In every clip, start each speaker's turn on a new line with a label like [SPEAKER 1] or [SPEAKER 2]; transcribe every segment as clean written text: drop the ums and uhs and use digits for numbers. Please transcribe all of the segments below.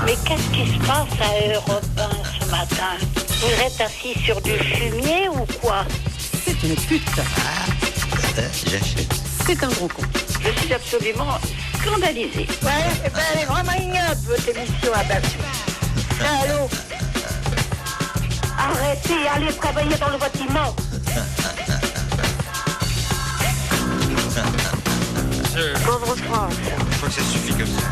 [SPEAKER 1] Mais qu'est-ce qui se passe à Europe 1 ce matin? Vous êtes assis sur du fumier ou quoi?
[SPEAKER 2] C'est une pute.
[SPEAKER 3] J'achète.
[SPEAKER 2] C'est un gros con.
[SPEAKER 1] Je suis absolument scandalisée. Ouais, elle est vraiment ignoble, votre émission à battre. Allô? Arrêtez, allez travailler dans le bâtiment. Pauvre France.
[SPEAKER 3] Je crois que ça suffit comme ça.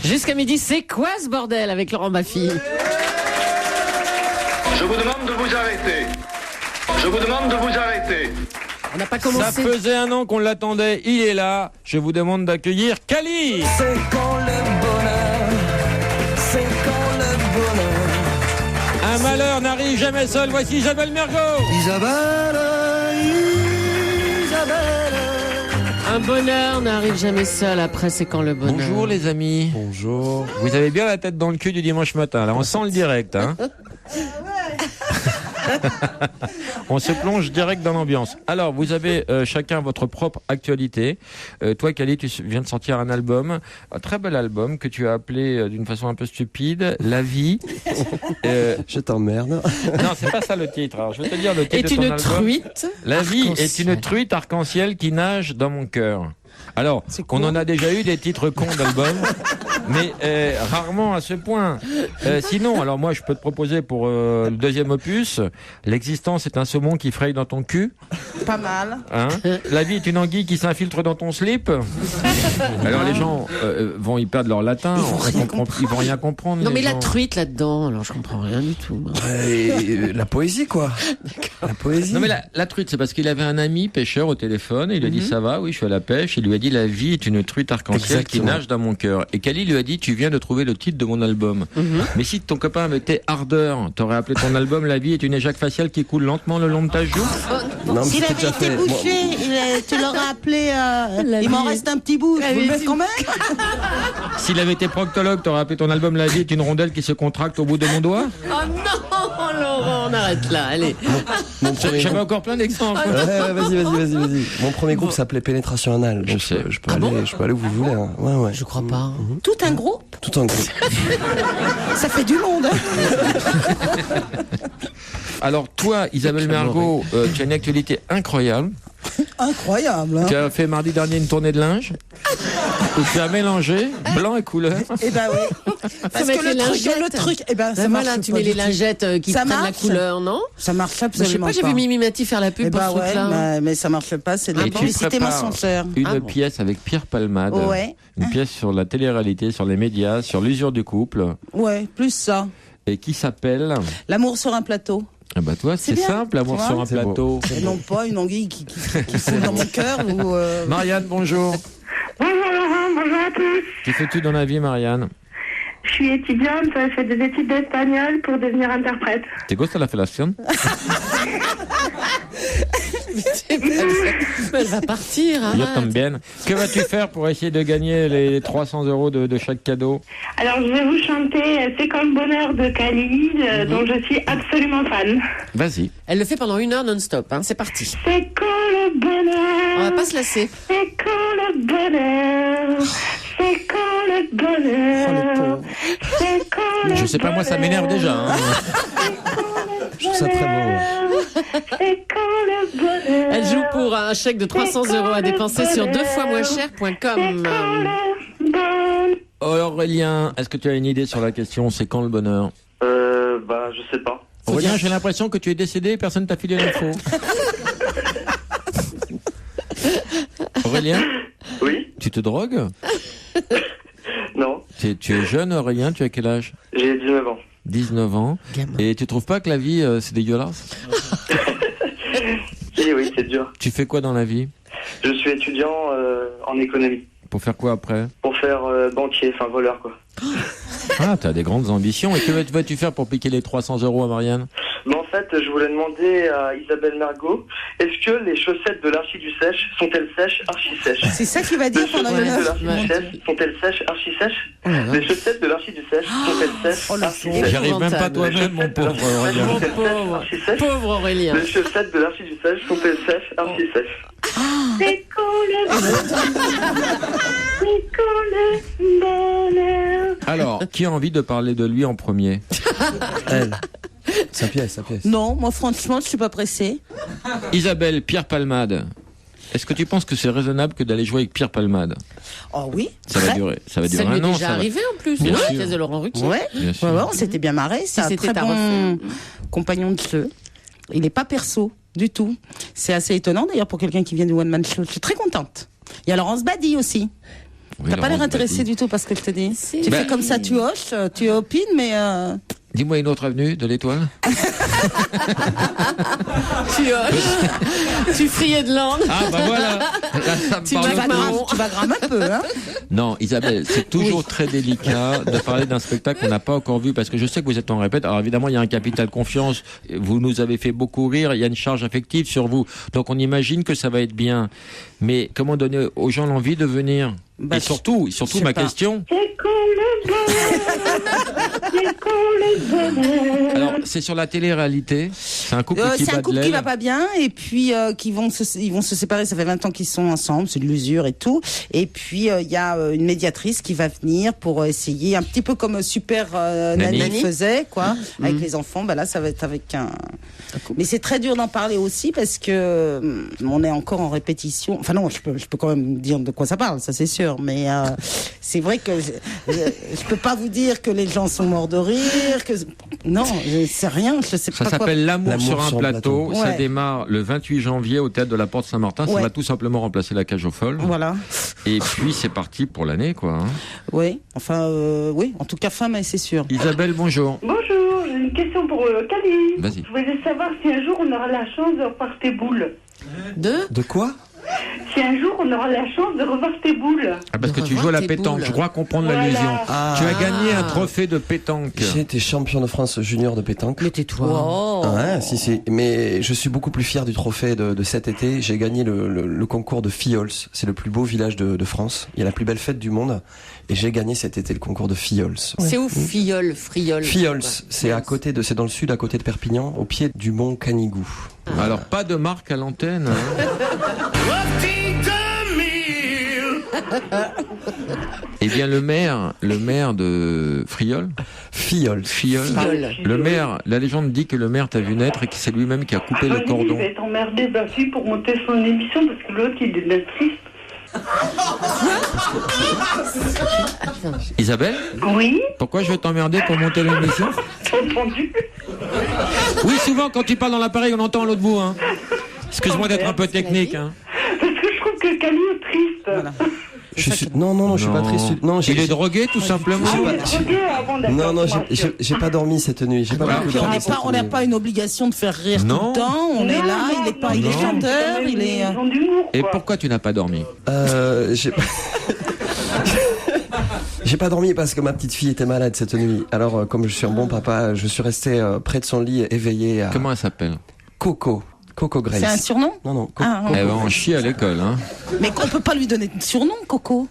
[SPEAKER 2] Jusqu'à midi, c'est quoi ce bordel avec Laurent Baffy?
[SPEAKER 4] Je vous demande de vous arrêter. Je vous demande de vous arrêter.
[SPEAKER 2] On n'a pas commencé.
[SPEAKER 5] Ça faisait un an qu'on l'attendait, il est là. Je vous demande d'accueillir Kali.
[SPEAKER 6] C'est quand le bonheur, c'est quand le bonheur.
[SPEAKER 5] Un malheur n'arrive jamais seul, voici Isabelle Mergo.
[SPEAKER 6] Isabelle.
[SPEAKER 2] Un bonheur n'arrive jamais seul, après c'est quand le bonheur.
[SPEAKER 5] Bonjour les amis.
[SPEAKER 6] Bonjour.
[SPEAKER 5] Vous avez bien la tête dans le cul du dimanche matin, là on sent le direct. Hein. On se plonge direct dans l'ambiance. Alors, vous avez chacun votre propre actualité. Toi, Kali, tu viens de sortir un album, un très bel album que tu as appelé d'une façon un peu stupide, La vie.
[SPEAKER 6] Je t'emmerde.
[SPEAKER 5] Non, c'est pas ça le titre. Alors, je vais te dire le titre
[SPEAKER 2] Est
[SPEAKER 5] de ton
[SPEAKER 2] une
[SPEAKER 5] album.
[SPEAKER 2] truite.
[SPEAKER 5] La vie est
[SPEAKER 2] arc-en-ciel.
[SPEAKER 5] une truite arc-en-ciel qui nage dans mon cœur. Alors, on en a déjà eu des titres cons d'albums, mais rarement à ce point. Sinon, alors moi, je peux te proposer pour le deuxième opus, l'existence est un saumon qui fraye dans ton cul.
[SPEAKER 7] Pas mal.
[SPEAKER 5] Hein, la vie est une anguille qui s'infiltre dans ton slip. Alors les gens vont y perdre leur latin, ils vont rien comprendre.
[SPEAKER 2] Non
[SPEAKER 5] les
[SPEAKER 2] mais la
[SPEAKER 5] gens.
[SPEAKER 2] truite là-dedans, alors je comprends rien du tout. moi.
[SPEAKER 6] La poésie, quoi. La poésie.
[SPEAKER 5] Non mais la truite, c'est parce qu'il avait un ami pêcheur au téléphone, et il lui a dit ça va, oui je suis à la pêche, il lui a dit la vie est une truite arc-en-ciel qui
[SPEAKER 6] Exactement.
[SPEAKER 5] nage dans mon cœur. Et Kali lui a dit tu viens de trouver le titre de mon album. Mais si ton copain avait été ardeur, t'aurais appelé ton album La vie est une éjac faciale qui coule lentement le long de ta joue.
[SPEAKER 6] Non, mais
[SPEAKER 7] S'il
[SPEAKER 6] c'était
[SPEAKER 7] avait
[SPEAKER 6] déjà
[SPEAKER 7] été
[SPEAKER 6] fait.
[SPEAKER 7] bouché, tu l'aurais appelé.
[SPEAKER 2] La
[SPEAKER 7] Il m'en
[SPEAKER 2] vie-
[SPEAKER 7] reste un petit bout. Je vous le mets quand même.
[SPEAKER 5] S'il avait été proctologue, t'aurais appelé ton album La vie est une rondelle qui se contracte au bout de mon doigt.
[SPEAKER 2] Oh non, Laurent, on arrête là, allez.
[SPEAKER 6] Mon premier
[SPEAKER 5] J'avais
[SPEAKER 6] groupe.
[SPEAKER 5] encore plein d'exemples.
[SPEAKER 6] Ouais, vas-y. Mon premier groupe s'appelait Pénétration Anale. Donc
[SPEAKER 5] sais.
[SPEAKER 6] je peux aller où vous voulez. Hein. Ouais.
[SPEAKER 2] Je crois pas. hein.
[SPEAKER 7] Tout un groupe.
[SPEAKER 6] Tout en groupe.
[SPEAKER 7] Ça fait du monde.
[SPEAKER 5] Alors toi, Isabelle Mergo, tu as une actualité incroyable.
[SPEAKER 7] Incroyable. Hein.
[SPEAKER 5] Tu as fait mardi dernier une tournée de linge où tu as mélangé blanc et couleur.
[SPEAKER 7] Eh ben oui. Parce
[SPEAKER 2] mettre
[SPEAKER 7] que
[SPEAKER 2] les
[SPEAKER 7] le
[SPEAKER 2] lingettes.
[SPEAKER 7] truc, eh ben ça marche
[SPEAKER 2] Voilà, tu
[SPEAKER 7] pas
[SPEAKER 2] mets les
[SPEAKER 7] du tout.
[SPEAKER 2] lingettes qui
[SPEAKER 7] Ça
[SPEAKER 2] prennent la
[SPEAKER 7] marche.
[SPEAKER 2] couleur, non?
[SPEAKER 7] Ça marche
[SPEAKER 2] Je sais
[SPEAKER 7] absolument
[SPEAKER 2] pas, j'ai vu Mimi Mati faire la pub
[SPEAKER 7] Eh
[SPEAKER 2] pour
[SPEAKER 7] ben
[SPEAKER 2] ce
[SPEAKER 7] ouais,
[SPEAKER 2] truc-là.
[SPEAKER 7] mais ça marche pas. C'est de la
[SPEAKER 5] Et tu
[SPEAKER 7] publicité
[SPEAKER 5] prépares
[SPEAKER 7] mensongère.
[SPEAKER 5] une
[SPEAKER 2] Ah bon.
[SPEAKER 5] pièce avec Pierre Palmade.
[SPEAKER 7] Ouais.
[SPEAKER 5] Une pièce sur la télé-réalité, sur les médias, sur l'usure du couple.
[SPEAKER 7] Ouais, plus ça.
[SPEAKER 5] Et qui s'appelle...
[SPEAKER 7] L'amour sur un plateau.
[SPEAKER 5] Ah bah toi, c'est
[SPEAKER 7] bien,
[SPEAKER 5] simple, l'amour
[SPEAKER 7] tu vois.
[SPEAKER 5] sur un
[SPEAKER 6] C'est beau.
[SPEAKER 5] plateau.
[SPEAKER 7] Et non pas une anguille qui fout dans mon cœur ou.
[SPEAKER 5] Marianne, bonjour.
[SPEAKER 8] Bonjour Laurent, bonjour à tous.
[SPEAKER 5] Que fais-tu dans la vie, Marianne?
[SPEAKER 8] Je suis étudiante, je fais des études d'espagnol pour devenir interprète.
[SPEAKER 5] ¿Te gusta la felación?
[SPEAKER 2] Elle va partir.
[SPEAKER 5] Yo
[SPEAKER 2] arrête.
[SPEAKER 5] también. Que vas-tu faire pour essayer de gagner les 300 € de chaque cadeau?
[SPEAKER 8] Alors je vais vous chanter C'est quand le bonheur de Kali, dont je suis absolument fan.
[SPEAKER 5] Vas-y.
[SPEAKER 2] Elle le fait pendant 1 heure non-stop. Hein. C'est parti.
[SPEAKER 8] C'est quand le bonheur,
[SPEAKER 2] On va pas se lasser.
[SPEAKER 8] c'est quand le bonheur, c'est quand le bonheur, c'est quand le
[SPEAKER 5] Je sais pas, moi ça m'énerve déjà. Hein.
[SPEAKER 6] Je trouve ça très beau.
[SPEAKER 8] C'est quand le bonheur.
[SPEAKER 2] Elle joue pour un chèque de 300 € à dépenser sur deuxfoismoincher.com.
[SPEAKER 8] C'est quand le bonheur.
[SPEAKER 5] Aurélien, est-ce que tu as une idée sur la question c'est quand le bonheur?
[SPEAKER 9] Je sais pas.
[SPEAKER 5] Aurélien, j'ai l'impression que tu es décédé et personne t'a filé l'info. Aurélien,
[SPEAKER 9] Oui?
[SPEAKER 5] tu te drogues?
[SPEAKER 9] Non.
[SPEAKER 5] Tu es jeune, Aurélien, tu as quel âge?
[SPEAKER 9] J'ai 19 ans.
[SPEAKER 5] 19 ans.
[SPEAKER 2] Gamin.
[SPEAKER 5] Et tu trouves pas que la vie, c'est dégueulasse?
[SPEAKER 9] Oui, c'est dur.
[SPEAKER 5] Tu fais quoi dans la vie?
[SPEAKER 9] Je suis étudiant en économie.
[SPEAKER 5] Pour faire quoi après?
[SPEAKER 9] Pour faire banquier, enfin voleur, quoi.
[SPEAKER 5] Ah, t'as des grandes ambitions. Et que vas-tu faire pour piquer les 300 € à Marianne?
[SPEAKER 9] Mais en fait, je voulais demander à Isabelle Margot, est-ce que les chaussettes de l'archi du sèche sont-elles sèches, archi sèches?
[SPEAKER 7] C'est ça qu'il va dire
[SPEAKER 9] Les
[SPEAKER 7] pendant une
[SPEAKER 9] chaussettes de
[SPEAKER 7] heure.
[SPEAKER 9] l'archi du sèche sont-elles sèches, archi sèches? Les chaussettes de l'archi du sèche sont-elles sèches, archi sèches?
[SPEAKER 5] J'arrive même pas toi-même, mon pauvre Aurélien.
[SPEAKER 2] Mon pauvre, pauvre Aurélien.
[SPEAKER 9] Les chaussettes de l'archi du sèche sont-elles sèches, archi sèches?
[SPEAKER 8] C'est quand le bonheur.
[SPEAKER 5] Alors, qui a envie de parler de lui en premier?
[SPEAKER 3] Elle. Sa pièce.
[SPEAKER 7] Non, moi franchement, je suis pas pressée.
[SPEAKER 5] Isabelle, Pierre Palmade. Est-ce que tu penses que c'est raisonnable que d'aller jouer avec Pierre Palmade?
[SPEAKER 7] Oh oui.
[SPEAKER 5] Ça va durer
[SPEAKER 2] Ça lui est
[SPEAKER 5] un an.
[SPEAKER 2] déjà arrivé en plus,
[SPEAKER 5] Bien
[SPEAKER 2] la
[SPEAKER 5] sûr.
[SPEAKER 2] pièce de Laurent Ruquier.
[SPEAKER 7] Ouais.
[SPEAKER 5] Bien sûr.
[SPEAKER 7] Ouais, on s'était bien marré. C'est un
[SPEAKER 2] c'était
[SPEAKER 7] très
[SPEAKER 2] à
[SPEAKER 7] bon
[SPEAKER 2] refaire.
[SPEAKER 7] compagnon de jeu. Il n'est pas perso du tout. C'est assez étonnant d'ailleurs pour quelqu'un qui vient du One Man Show. Je suis très contente. Il y a Laurence Badi aussi.
[SPEAKER 5] Oui,
[SPEAKER 7] T'as pas l'air
[SPEAKER 5] Laurence
[SPEAKER 7] intéressé
[SPEAKER 5] Badi.
[SPEAKER 7] du tout parce que je te dis.
[SPEAKER 2] Si.
[SPEAKER 7] Tu
[SPEAKER 5] Bah,
[SPEAKER 7] fais comme ça, tu hoches, tu opines, mais
[SPEAKER 5] Dis-moi une autre avenue de l'Étoile.
[SPEAKER 2] Tu friais de langue.
[SPEAKER 5] Ah bah voilà. Là, ça me
[SPEAKER 2] Tu
[SPEAKER 5] parle
[SPEAKER 2] vas
[SPEAKER 5] plus.
[SPEAKER 2] marron.
[SPEAKER 7] tu vas grammer un peu. Hein.
[SPEAKER 5] Non, Isabelle, c'est toujours très délicat de parler d'un spectacle qu'on n'a pas encore vu, parce que je sais que vous êtes en répète. Alors évidemment, il y a un capital confiance. Vous nous avez fait beaucoup rire. Il y a une charge affective sur vous. Donc on imagine que ça va être bien. Mais comment donner aux gens l'envie de venir?
[SPEAKER 7] Bah,
[SPEAKER 5] Et surtout
[SPEAKER 7] je sais
[SPEAKER 5] ma
[SPEAKER 7] pas.
[SPEAKER 5] question.
[SPEAKER 8] C'est quand le bonheur. C'est quand le bonheur.
[SPEAKER 5] Alors, c'est sur la télé-réalité. C'est un couple qui
[SPEAKER 7] C'est
[SPEAKER 5] bat
[SPEAKER 7] un
[SPEAKER 5] de
[SPEAKER 7] couple qui
[SPEAKER 5] l'aile.
[SPEAKER 7] va pas bien et puis ils vont se séparer. Ça fait 20 ans qu'ils sont ensemble, c'est de l'usure et tout. Et puis il y a une médiatrice qui va venir pour essayer, un petit peu comme Super Nanny faisait, quoi, avec les enfants. Bah là, ça va être avec un. Mais c'est très dur d'en parler aussi parce que on est encore en répétition. Enfin non, je peux quand même dire de quoi ça parle, ça c'est sûr. Mais c'est vrai que je peux pas vous dire que les gens sont morts de rire. Que non, je sais rien. Je sais
[SPEAKER 5] Ça
[SPEAKER 7] pas quoi.
[SPEAKER 5] s'appelle L'amour
[SPEAKER 3] L'amour
[SPEAKER 5] sur un
[SPEAKER 3] sur un
[SPEAKER 5] plateau.
[SPEAKER 7] plateau.
[SPEAKER 5] Ça
[SPEAKER 7] Ouais.
[SPEAKER 5] démarre le 28 janvier au théâtre de la Porte Saint-Martin. Ça
[SPEAKER 7] Ouais.
[SPEAKER 5] va tout simplement remplacer la Cage aux Folles.
[SPEAKER 7] Voilà.
[SPEAKER 5] Et puis c'est parti pour l'année, quoi. Hein.
[SPEAKER 7] Oui, enfin, oui, en tout cas fin mai, c'est sûr.
[SPEAKER 5] Isabelle, bonjour.
[SPEAKER 8] Bonjour, j'ai une question pour Cali.
[SPEAKER 5] Vas-y.
[SPEAKER 8] Je voulais savoir si un jour on aura la chance de revoir tes boules.
[SPEAKER 3] De quoi?
[SPEAKER 8] Si un jour on aura la chance de revoir tes boules.
[SPEAKER 5] Ah, parce
[SPEAKER 2] De
[SPEAKER 5] que tu
[SPEAKER 2] revoir
[SPEAKER 5] joues à la
[SPEAKER 2] tes
[SPEAKER 5] pétanque.
[SPEAKER 2] boules.
[SPEAKER 5] Je crois comprendre
[SPEAKER 8] Voilà.
[SPEAKER 5] l'allusion.
[SPEAKER 3] Ah.
[SPEAKER 5] Tu as gagné un trophée de pétanque.
[SPEAKER 3] J'ai été champion de France junior de pétanque.
[SPEAKER 7] Mais tais-toi.
[SPEAKER 2] Oh.
[SPEAKER 3] Ouais, si. Mais je suis beaucoup plus fier du trophée de cet été. J'ai gagné le concours de Filleul. C'est le plus beau village de France. Il y a la plus belle fête du monde. Et j'ai gagné cet été le concours de Filleul.
[SPEAKER 2] C'est où Filleul, Frioul?
[SPEAKER 3] Filleul, c'est à côté c'est dans le sud, à côté de Perpignan, au pied du mont Canigou.
[SPEAKER 5] Alors, pas de marque à l'antenne. Hein. Eh bien, le maire de Frioul,
[SPEAKER 3] Filleul.
[SPEAKER 5] le maire, la légende dit que le maire t'a vu naître et que c'est lui-même qui a coupé le
[SPEAKER 8] Il
[SPEAKER 5] cordon.
[SPEAKER 8] va être emmerdé Bafi pour monter son émission parce que l'autre il est bien triste.
[SPEAKER 5] Isabelle,
[SPEAKER 8] Oui,
[SPEAKER 5] pourquoi je vais t'emmerder pour monter l'émission?
[SPEAKER 8] entendu.
[SPEAKER 5] Oui, souvent, quand tu parles dans l'appareil, on entend à l'autre bout. Hein. Excuse-moi d'être un peu technique. Hein.
[SPEAKER 8] Parce que je trouve que Cali est triste.
[SPEAKER 3] Non, je suis pas triste. Non,
[SPEAKER 5] Il est drogué, tout simplement.
[SPEAKER 8] Ah,
[SPEAKER 3] pas-
[SPEAKER 8] il est drogué avant d'accord.
[SPEAKER 3] Non,
[SPEAKER 8] Moi,
[SPEAKER 3] j'ai pas dormi cette nuit. J'ai pas
[SPEAKER 5] Voilà.
[SPEAKER 3] beaucoup
[SPEAKER 7] Puis
[SPEAKER 3] dormi cette
[SPEAKER 7] on n'a
[SPEAKER 3] nuit.
[SPEAKER 7] pas une obligation de faire rire
[SPEAKER 5] Non.
[SPEAKER 7] tout le temps. On est là, il est
[SPEAKER 5] non.
[SPEAKER 7] chanteur, il est.
[SPEAKER 8] Ils ont d'humour,
[SPEAKER 5] Et
[SPEAKER 8] quoi.
[SPEAKER 5] pourquoi tu n'as pas dormi?
[SPEAKER 3] J'ai J'ai pas dormi parce que ma petite fille était malade cette nuit. Alors, comme je suis un bon papa, je suis resté près de son lit, éveillé à
[SPEAKER 5] Comment elle s'appelle?
[SPEAKER 3] Coco Grace.
[SPEAKER 7] C'est un surnom?
[SPEAKER 3] Non, non.
[SPEAKER 7] Ah,
[SPEAKER 5] Elle va en chier à l'école. Hein.
[SPEAKER 7] mais qu'on peut pas lui donner de surnom, Coco.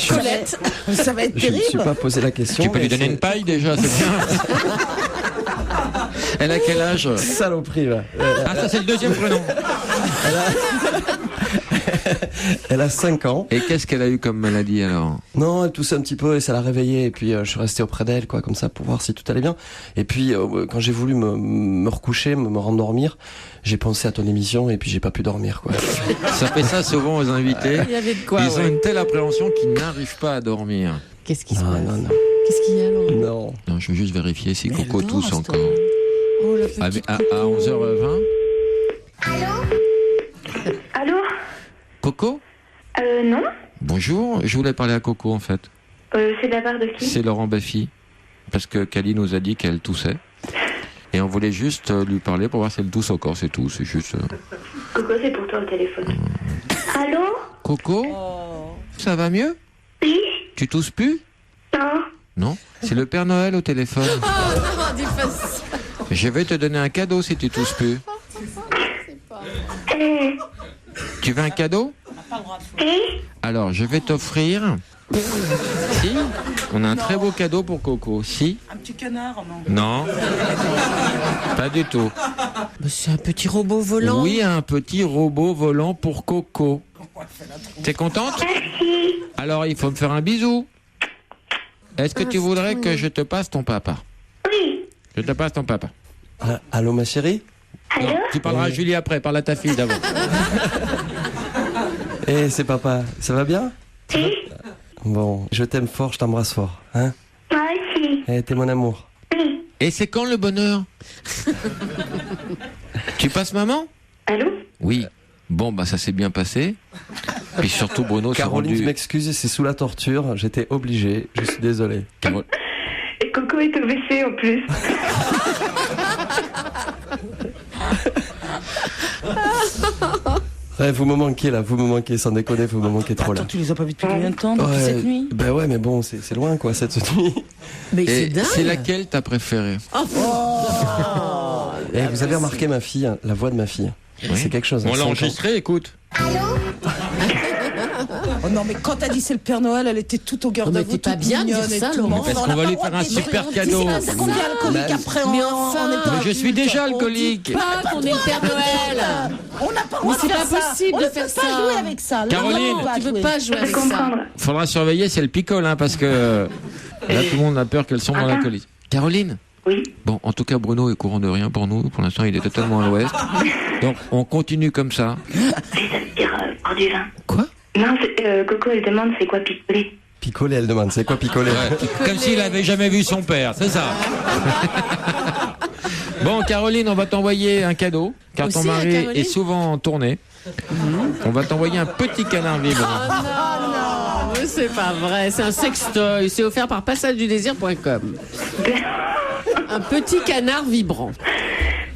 [SPEAKER 7] Colette. Ça va être
[SPEAKER 3] Je me suis
[SPEAKER 7] terrible.
[SPEAKER 3] pas posé la question.
[SPEAKER 5] Tu peux lui
[SPEAKER 3] mais
[SPEAKER 5] donner
[SPEAKER 3] c'est-
[SPEAKER 5] une paille déjà, c'est bien. Elle a quel âge?
[SPEAKER 3] Saloperie, là.
[SPEAKER 5] Ah, ça c'est le deuxième prénom.
[SPEAKER 3] Elle a 5 ans.
[SPEAKER 5] Et qu'est-ce qu'elle a eu comme maladie alors?
[SPEAKER 3] Non, elle toussait un petit peu et ça l'a réveillée. Et puis je suis resté auprès d'elle, quoi, comme ça, pour voir si tout allait bien. Et puis quand j'ai voulu me recoucher, me rendormir, j'ai pensé à ton émission et puis j'ai pas pu dormir, quoi.
[SPEAKER 5] Ça fait ça souvent aux invités.
[SPEAKER 2] Il y avait de quoi,
[SPEAKER 5] Ils ont
[SPEAKER 2] ouais.
[SPEAKER 5] une telle appréhension qu'ils n'arrivent pas à dormir.
[SPEAKER 2] Qu'est-ce qui se
[SPEAKER 3] Non,
[SPEAKER 2] passe?
[SPEAKER 3] non.
[SPEAKER 2] Qu'est-ce qu'il y a alors?
[SPEAKER 3] Non.
[SPEAKER 5] Non, je veux juste vérifier si
[SPEAKER 2] Mais
[SPEAKER 5] Coco
[SPEAKER 2] elle
[SPEAKER 5] tousse
[SPEAKER 2] dort,
[SPEAKER 5] encore.
[SPEAKER 2] Oh, la
[SPEAKER 5] À,
[SPEAKER 2] petite
[SPEAKER 5] à 11h20.
[SPEAKER 8] Allô?
[SPEAKER 5] Coco?
[SPEAKER 8] Non?
[SPEAKER 5] Bonjour, je voulais parler à Coco en fait.
[SPEAKER 8] C'est de la part de qui?
[SPEAKER 5] C'est Laurent Baffy. Parce que Cali nous a dit qu'elle toussait. Et on voulait juste lui parler pour voir si elle tousse encore, c'est tout. C'est juste.
[SPEAKER 8] Coco, c'est pour toi au téléphone. Allô?
[SPEAKER 5] Coco? Ça va mieux?
[SPEAKER 8] Oui?
[SPEAKER 5] Tu tousses plus?
[SPEAKER 8] Non.
[SPEAKER 5] Non, c'est le Père Noël au téléphone.
[SPEAKER 2] dis pas ça.
[SPEAKER 5] Je vais te donner un cadeau si tu tousses plus. Tu veux un cadeau? Alors, je vais t'offrir... Si, on a un très beau cadeau pour Coco. Si?
[SPEAKER 7] Un petit canard, non?
[SPEAKER 5] Non, pas du tout.
[SPEAKER 2] C'est un petit robot volant.
[SPEAKER 5] Oui, un petit robot volant pour Coco. T'es contente?
[SPEAKER 8] Merci.
[SPEAKER 5] Alors, il faut me faire un bisou. Est-ce que tu voudrais que je te passe ton papa?
[SPEAKER 8] Oui.
[SPEAKER 5] Je te passe ton papa.
[SPEAKER 3] Ah, allô, ma chérie?
[SPEAKER 8] Allô?
[SPEAKER 5] Tu parleras à Julie après, parle à ta fille d'abord.
[SPEAKER 3] Eh, c'est papa. Ça va bien?
[SPEAKER 8] Oui.
[SPEAKER 3] Bon, je t'aime fort, je t'embrasse fort. Hein?
[SPEAKER 8] Moi aussi.
[SPEAKER 3] Eh, t'es mon amour.
[SPEAKER 8] Oui.
[SPEAKER 5] Et c'est quand le bonheur? Tu passes maman?
[SPEAKER 8] Allô?
[SPEAKER 5] Oui. Bon, bah ça s'est bien passé. Puis surtout, Bruno s'est
[SPEAKER 3] Caroline,
[SPEAKER 5] rendu...
[SPEAKER 3] je m'excuse, c'est sous la torture. J'étais obligé. Je suis désolé.
[SPEAKER 8] Et Coco est au WC en plus.
[SPEAKER 3] Ouais, vous me manquez là, vous me manquez, sans déconner, vous me manquez trop là.
[SPEAKER 7] Attends, tu les as pas vus depuis combien de temps depuis cette nuit?
[SPEAKER 3] Ben ouais, mais bon, c'est loin quoi, cette nuit.
[SPEAKER 7] Mais
[SPEAKER 5] Et
[SPEAKER 7] c'est dingue.
[SPEAKER 5] c'est laquelle t'as préférée?
[SPEAKER 3] Et vous avez remarqué ma fille, la voix de ma fille.
[SPEAKER 5] Oui.
[SPEAKER 3] C'est quelque chose.
[SPEAKER 5] On
[SPEAKER 3] hein,
[SPEAKER 5] l'a
[SPEAKER 3] 5 ans.
[SPEAKER 5] enregistré, écoute.
[SPEAKER 7] Oh non, mais quand t'as dit c'est le Père Noël, elle était toute au garde
[SPEAKER 2] Mais
[SPEAKER 7] à vous,
[SPEAKER 2] t'es pas
[SPEAKER 7] toute
[SPEAKER 2] bien de
[SPEAKER 7] mignonne
[SPEAKER 2] dire
[SPEAKER 7] et
[SPEAKER 2] ça,
[SPEAKER 7] tout.
[SPEAKER 2] Laurent.
[SPEAKER 5] Mais parce qu'on va lui faire un super cadeau.
[SPEAKER 7] C'est combien alcoolique après
[SPEAKER 2] Mais
[SPEAKER 7] on
[SPEAKER 2] enfin.
[SPEAKER 7] n'est pas
[SPEAKER 5] Mais je suis
[SPEAKER 7] adulte.
[SPEAKER 5] déjà
[SPEAKER 7] On
[SPEAKER 5] alcoolique.
[SPEAKER 7] dit
[SPEAKER 2] Pas qu'on est le Père Noël.
[SPEAKER 7] On n'a pas le
[SPEAKER 2] Mais
[SPEAKER 7] droit de
[SPEAKER 2] c'est
[SPEAKER 7] faire
[SPEAKER 2] pas
[SPEAKER 7] ça.
[SPEAKER 2] possible
[SPEAKER 7] On
[SPEAKER 2] de
[SPEAKER 7] ne
[SPEAKER 2] faire
[SPEAKER 7] peut
[SPEAKER 2] ça.
[SPEAKER 7] pas jouer avec ça. Là,
[SPEAKER 5] Caroline.
[SPEAKER 7] on peut pas
[SPEAKER 2] Tu veux
[SPEAKER 7] jouer.
[SPEAKER 2] pas jouer
[SPEAKER 8] Je
[SPEAKER 2] avec ça.
[SPEAKER 8] comprendre.
[SPEAKER 5] Faudra surveiller si elle picole, hein, parce que là, tout le monde a peur qu'elle sombre dans l'alcoolisme. Caroline?
[SPEAKER 8] Oui.
[SPEAKER 5] Bon, en tout cas, Bruno est au courant de rien pour nous. Pour l'instant, il est totalement à l'ouest. Donc, on continue comme ça.
[SPEAKER 8] Et ça veut dire prendre du vin.
[SPEAKER 5] Quoi?
[SPEAKER 8] Non, Coco, elle demande c'est quoi picoler.
[SPEAKER 3] Picoler, elle demande. C'est quoi picoler?
[SPEAKER 5] Comme s'il avait jamais vu son père, c'est ça. Bon, Caroline, on va t'envoyer un cadeau, car ton
[SPEAKER 2] Aussi,
[SPEAKER 5] mari
[SPEAKER 2] Caroline
[SPEAKER 5] est souvent en tournée. On va t'envoyer un petit canard vibrant.
[SPEAKER 2] Non, mais c'est pas vrai. C'est un sextoy. C'est offert par passagedu-désir.com. Un petit canard vibrant.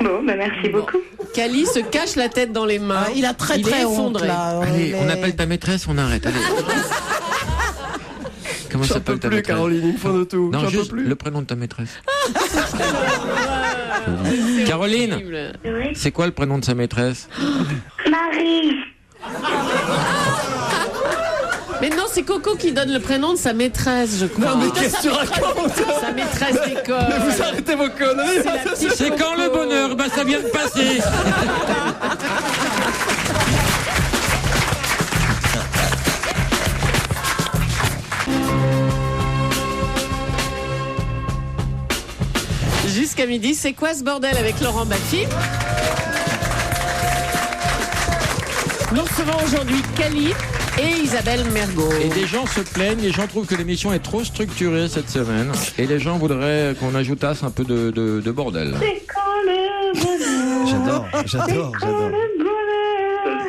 [SPEAKER 8] Bon, bah merci beaucoup.
[SPEAKER 2] Cali se cache la tête dans les mains.
[SPEAKER 7] Ah, il a très
[SPEAKER 2] est
[SPEAKER 7] très honte
[SPEAKER 2] effondré.
[SPEAKER 7] là.
[SPEAKER 5] Allez, on
[SPEAKER 7] est-
[SPEAKER 5] appelle ta maîtresse, on arrête. Allez. Comment
[SPEAKER 3] J'en
[SPEAKER 5] s'appelle
[SPEAKER 3] peux
[SPEAKER 5] ta
[SPEAKER 3] plus,
[SPEAKER 5] maîtresse?
[SPEAKER 3] Caroline, il me faut de tout.
[SPEAKER 5] Non,
[SPEAKER 3] J'en peux
[SPEAKER 5] juste
[SPEAKER 3] plus.
[SPEAKER 5] le prénom de ta maîtresse. Caroline,
[SPEAKER 2] Horrible.
[SPEAKER 8] Oui.
[SPEAKER 5] c'est quoi le prénom de sa maîtresse?
[SPEAKER 8] Marie.
[SPEAKER 2] Mais non, c'est Coco qui donne le prénom de sa maîtresse, je crois.
[SPEAKER 3] Non, mais qu'est-ce que tu racontes?
[SPEAKER 2] Sa maîtresse d'école.
[SPEAKER 3] Mais vous arrêtez vos conneries.
[SPEAKER 2] C'est la petite
[SPEAKER 5] C'est quand le
[SPEAKER 2] Coco.
[SPEAKER 5] bonheur? Bah ça vient de passer.
[SPEAKER 2] Jusqu'à midi, c'est quoi ce bordel avec Laurent Baffy? Nous recevons aujourd'hui Cali et Isabelle Mergo.
[SPEAKER 5] Et des gens se plaignent, les gens trouvent que l'émission est trop structurée cette semaine. Et les gens voudraient qu'on ajoutasse un peu de bordel.
[SPEAKER 8] C'est quand le bonheur.
[SPEAKER 3] J'adore.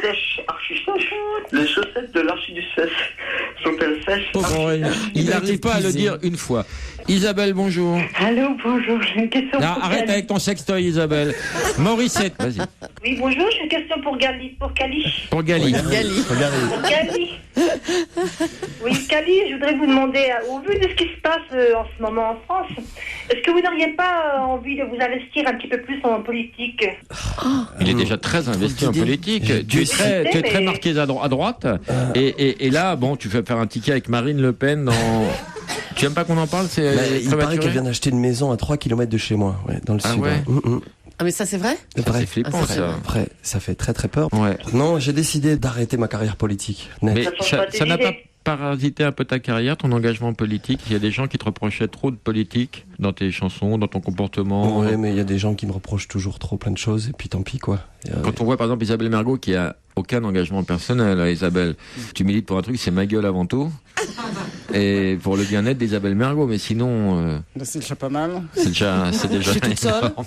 [SPEAKER 9] Sèche, archi sèche. Les chaussettes de l'archi du sèche sont-elles sèches?
[SPEAKER 5] Pauvre Aurélien. Il n'arrive pas à le dire une fois. Isabelle, bonjour.
[SPEAKER 8] Allô, bonjour, j'ai une question
[SPEAKER 5] Ah,
[SPEAKER 8] pour
[SPEAKER 5] arrête
[SPEAKER 8] Cali.
[SPEAKER 5] avec ton sextoy, Isabelle. Morissette, vas-y.
[SPEAKER 8] Oui, bonjour, j'ai une question pour Cali. Pour Cali.
[SPEAKER 5] Pour Gali.
[SPEAKER 2] Gali.
[SPEAKER 8] Cali. Oui, Cali, je voudrais vous demander, au vu de ce qui se passe en ce moment en France, est-ce que vous n'auriez pas envie de vous investir un petit peu plus en politique?
[SPEAKER 5] Il est déjà très investi en politique. Tu es très marqué à droite. Et là, bon, tu vas faire un ticket avec Marine Le Pen dans... Tu aimes pas qu'on en parle? C'est
[SPEAKER 3] Il paraît qu'elle vient d'acheter une maison à 3 km de chez moi, ouais, dans le
[SPEAKER 5] Ah
[SPEAKER 3] sud.
[SPEAKER 5] ouais.
[SPEAKER 2] Ah, mais ça, c'est vrai?
[SPEAKER 5] C'est flippant, ça.
[SPEAKER 3] Après, ça fait très très peur.
[SPEAKER 5] Ouais.
[SPEAKER 3] Non, j'ai décidé d'arrêter ma carrière politique. Net.
[SPEAKER 5] Mais
[SPEAKER 8] Ça change pas tes
[SPEAKER 5] ça n'a pas
[SPEAKER 8] idées.
[SPEAKER 5] parasité un peu ta carrière, ton engagement politique? Il y a des gens qui te reprochaient trop de politique dans tes chansons, dans ton comportement.
[SPEAKER 3] Ouais, mais il y a des gens qui me reprochent toujours trop plein de choses, et puis tant pis, quoi.
[SPEAKER 5] Quand on voit par exemple Isabelle Mergo qui a aucun engagement personnel, Isabelle, tu milites pour un truc, c'est ma gueule avant tout, et pour le bien-être d'Isabelle Mergo, mais sinon,
[SPEAKER 7] C'est déjà pas mal.
[SPEAKER 5] c'est déjà
[SPEAKER 7] Je suis toute seule.
[SPEAKER 5] énorme.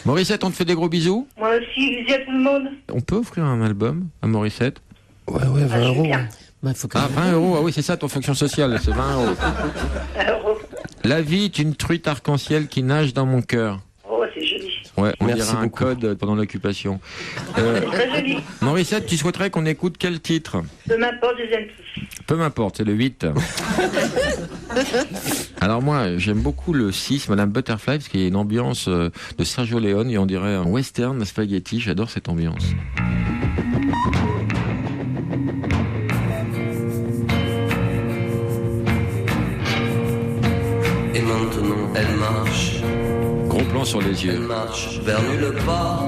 [SPEAKER 5] Morissette, on te fait des gros bisous.
[SPEAKER 8] Moi aussi, bisous à tout le monde.
[SPEAKER 5] On peut offrir un album à Morissette?
[SPEAKER 3] Ouais, 20 euros.
[SPEAKER 8] bien.
[SPEAKER 2] Bah, faut quand
[SPEAKER 5] Ah, 20 euros, ah oui, c'est ça ton fonction sociale, c'est 20 euros.
[SPEAKER 8] Alors,
[SPEAKER 5] La vie est une truite arc-en-ciel qui nage dans mon cœur.
[SPEAKER 8] oh, c'est joli.
[SPEAKER 5] Ouais, on
[SPEAKER 3] Merci
[SPEAKER 5] dirait un
[SPEAKER 3] beaucoup.
[SPEAKER 5] code pendant l'occupation.
[SPEAKER 8] Très joli.
[SPEAKER 5] Morissette, tu souhaiterais qu'on écoute quel titre?
[SPEAKER 8] Peu m'importe, je les aime tous.
[SPEAKER 5] Peu m'importe, c'est le 8. Alors moi, j'aime beaucoup le 6, Madame Butterfly, parce qu'il y a une ambiance de Sergio Leone, et on dirait un western spaghetti, j'adore cette ambiance.
[SPEAKER 6] Et maintenant elle marche,
[SPEAKER 5] Gros plan sur les
[SPEAKER 6] elle
[SPEAKER 5] yeux.
[SPEAKER 6] marche vers nulle part.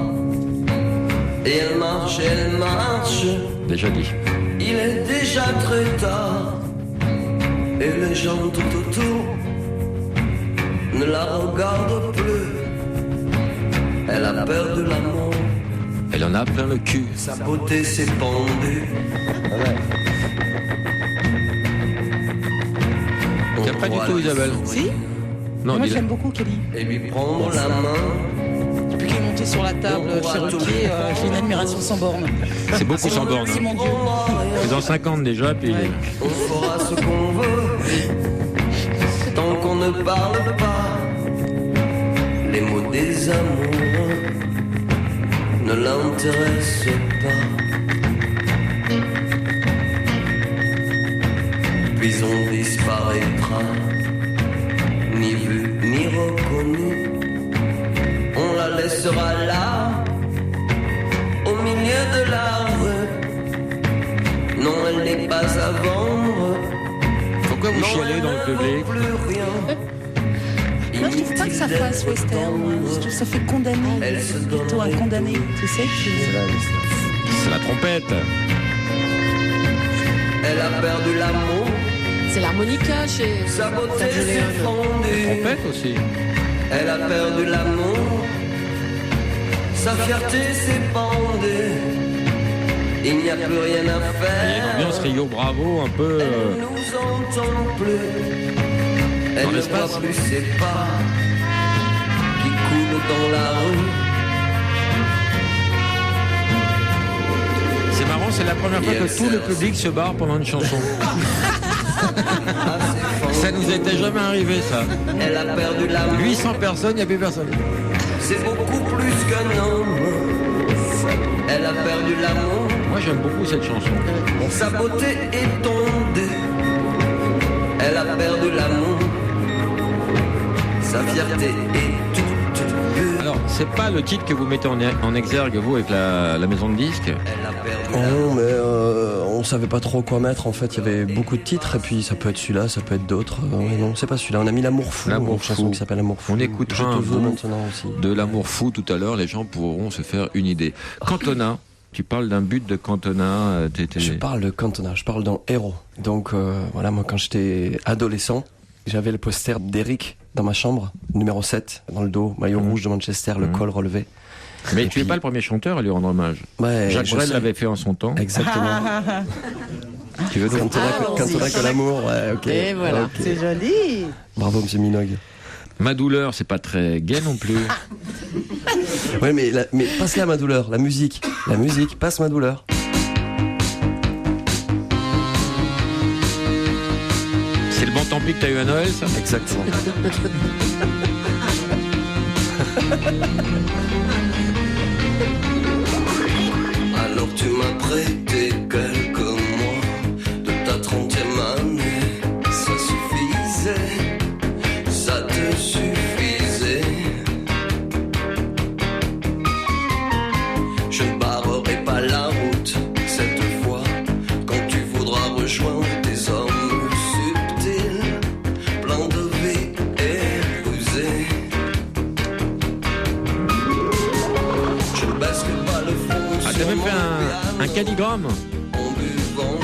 [SPEAKER 6] Et elle marche,
[SPEAKER 5] Déjà dit.
[SPEAKER 6] il est déjà très tard. Et les gens tout autour ne la regardent plus. Elle a peur de l'amour,
[SPEAKER 5] Elle en a plein le cul.
[SPEAKER 6] sa beauté s'est pendue.
[SPEAKER 5] T'aimes pas du tout, Isabelle?
[SPEAKER 7] Si.
[SPEAKER 5] Non,
[SPEAKER 7] Moi,
[SPEAKER 5] dis-le.
[SPEAKER 7] j'aime beaucoup Kelly.
[SPEAKER 6] Et lui prendre la main.
[SPEAKER 7] Depuis qu'il est monté sur la table chez Ruquier, j'ai une admiration sans borne.
[SPEAKER 5] C'est beaucoup sans borne.
[SPEAKER 7] C'est mon Dieu.
[SPEAKER 5] C'est dans 50 déjà, puis
[SPEAKER 6] On fera ce qu'on veut, tant qu'on ne parle pas. Les mots des amours ne l'intéressent pas. Puis on disparaîtra, ni vu ni reconnu. On la laissera là, au milieu de la rue. Non, elle n'est pas à vendre.
[SPEAKER 5] pourquoi vous
[SPEAKER 6] Non,
[SPEAKER 5] chialez
[SPEAKER 6] elle
[SPEAKER 5] dans le
[SPEAKER 6] ne
[SPEAKER 5] public?
[SPEAKER 6] vaut plus rien.
[SPEAKER 7] Moi, je trouve pas que ça fasse western. Je trouve que ça fait condamner.
[SPEAKER 6] Elle se
[SPEAKER 7] Plutôt un condamné, tu sais.
[SPEAKER 5] C'est la trompette.
[SPEAKER 6] Elle a perdu l'amour,
[SPEAKER 2] C'est l'harmonica chez
[SPEAKER 6] sa beauté
[SPEAKER 2] Sergio
[SPEAKER 6] s'est
[SPEAKER 2] Leone.
[SPEAKER 6] fondue.
[SPEAKER 5] Trompette aussi.
[SPEAKER 6] Elle a perdu l'amour, sa fierté s'est pendue. Il n'y a plus rien à
[SPEAKER 5] Il y a une
[SPEAKER 6] faire.
[SPEAKER 5] ambiance Rio Bravo, un peu.
[SPEAKER 6] Elle ne nous entend plus. Elle
[SPEAKER 5] Dans
[SPEAKER 6] ne
[SPEAKER 5] l'espace.
[SPEAKER 6] voit plus ses pas qui coulent dans la rue.
[SPEAKER 5] C'est marrant, c'est la première fois
[SPEAKER 6] Et
[SPEAKER 5] que
[SPEAKER 6] elle
[SPEAKER 5] tout le
[SPEAKER 6] sert
[SPEAKER 5] public se barre pendant une chanson.
[SPEAKER 6] Assez
[SPEAKER 5] Ça nous était jamais arrivé, ça.
[SPEAKER 6] Elle a perdu l'amour.
[SPEAKER 5] 800 personnes, il n'y a plus personne.
[SPEAKER 6] C'est beaucoup plus qu'un homme. Elle a perdu l'amour.
[SPEAKER 5] Moi, j'aime beaucoup cette chanson.
[SPEAKER 6] Sa beauté est tondue. Elle a perdu l'amour. Sa fierté est toute pure.
[SPEAKER 5] Alors, c'est pas le titre que vous mettez en exergue, vous, avec la maison de disques.
[SPEAKER 6] Elle a perdu
[SPEAKER 3] Oh
[SPEAKER 6] l'amour.
[SPEAKER 3] non, mais on savait pas trop quoi mettre en fait. Il y avait beaucoup de titres et puis ça peut être celui-là, ça peut être d'autres. Ouais, non, c'est pas celui-là. On a mis L'amour fou,
[SPEAKER 5] L'amour
[SPEAKER 3] une chanson
[SPEAKER 5] fou.
[SPEAKER 3] qui s'appelle L'amour fou.
[SPEAKER 5] On écoutera
[SPEAKER 3] Je te
[SPEAKER 5] un
[SPEAKER 3] veux
[SPEAKER 5] bout
[SPEAKER 3] maintenant aussi.
[SPEAKER 5] De l'amour fou tout à l'heure, les gens pourront se faire une idée. Cantona, tu parles d'un but de Cantona.
[SPEAKER 3] Je parle de Cantona, je parle d'un héros. Donc voilà, moi quand j'étais adolescent, j'avais le poster d'Eric dans ma chambre, numéro 7, dans le dos, maillot rouge de Manchester, le col relevé.
[SPEAKER 5] Mais
[SPEAKER 3] Et
[SPEAKER 5] tu n'es
[SPEAKER 3] puis-
[SPEAKER 5] pas le premier chanteur à lui rendre hommage.
[SPEAKER 3] Ouais,
[SPEAKER 5] Jacques
[SPEAKER 3] je
[SPEAKER 5] Brel
[SPEAKER 3] sais.
[SPEAKER 5] l'avait fait en son temps.
[SPEAKER 3] Exactement.
[SPEAKER 5] Tu veux donc
[SPEAKER 3] Cantona que l'amour, ouais, ok.
[SPEAKER 2] Et voilà.
[SPEAKER 3] Ok.
[SPEAKER 7] C'est joli.
[SPEAKER 3] Bravo, monsieur Minogue.
[SPEAKER 5] Ma douleur, c'est pas très gai non plus.
[SPEAKER 3] Ouais, mais passe-la ma douleur, la musique, passe ma douleur.
[SPEAKER 5] C'est le bon tant pis que t'as eu à Noël, ça?
[SPEAKER 3] Exactement.
[SPEAKER 6] Alors tu m'as prêté quelques mois de ta 30e année. Ça suffisait, ça te suffisait. Je ne barrerai pas la route cette fois quand tu voudras rejoindre tes hommes subtils, plein de vie et rusés. Je ne bascule pas le front.
[SPEAKER 5] Ah, t'as même fait un calligramme?
[SPEAKER 6] En buvant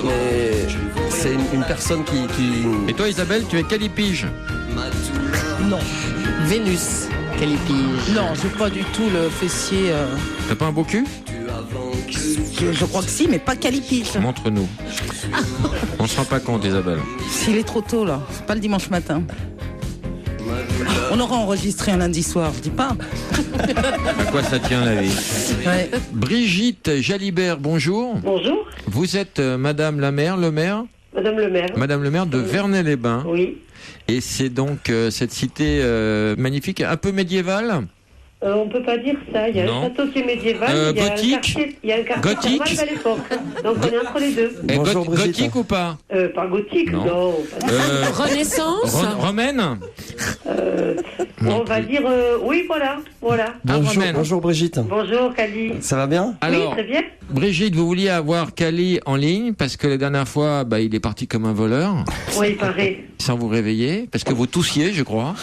[SPEAKER 3] Mais c'est une personne qui...
[SPEAKER 5] Et toi, Isabelle, tu es calipige?
[SPEAKER 7] Non.
[SPEAKER 2] Vénus, Calipige.
[SPEAKER 7] Non, j'ai pas du tout le fessier.
[SPEAKER 5] T'as pas un beau cul?
[SPEAKER 7] Je crois que si, mais pas calipiche.
[SPEAKER 5] Montre-nous. On se rend pas compte, Isabelle.
[SPEAKER 7] S'il est trop tôt, là. C'est pas le dimanche matin. On aura enregistré un lundi soir, je dis pas.
[SPEAKER 5] À quoi ça tient, la vie?
[SPEAKER 7] Ouais.
[SPEAKER 5] Brigitte Jalibert, bonjour.
[SPEAKER 8] Bonjour,
[SPEAKER 5] Vous êtes Madame la maire, le maire?
[SPEAKER 8] Madame le maire.
[SPEAKER 5] Madame le maire de Vernay-les-Bains.
[SPEAKER 8] Oui.
[SPEAKER 5] Et c'est donc cette cité magnifique, un peu médiévale.
[SPEAKER 10] On peut pas dire ça. Il y a
[SPEAKER 5] Non.
[SPEAKER 10] un château qui est médiéval,
[SPEAKER 5] gothique.
[SPEAKER 10] il y a un quartier
[SPEAKER 5] Gothique.
[SPEAKER 10] normal à l'époque. Donc on est entre les deux.
[SPEAKER 5] Et
[SPEAKER 3] Bonjour, Brigitte.
[SPEAKER 5] gothique ou pas?
[SPEAKER 10] Pas gothique,
[SPEAKER 5] Non.
[SPEAKER 10] non.
[SPEAKER 2] Renaissance.
[SPEAKER 5] Romaine?
[SPEAKER 10] On va dire oui, voilà.
[SPEAKER 3] Bonjour, bonjour Brigitte.
[SPEAKER 10] Bonjour Kali.
[SPEAKER 3] Ça va bien?
[SPEAKER 5] Alors,
[SPEAKER 10] Oui, très bien.
[SPEAKER 5] Brigitte, vous vouliez avoir Kali en ligne parce que la dernière fois, il est parti comme un voleur,
[SPEAKER 10] Oui, il paraît.
[SPEAKER 5] sans vous réveiller, parce que vous toussiez, je crois.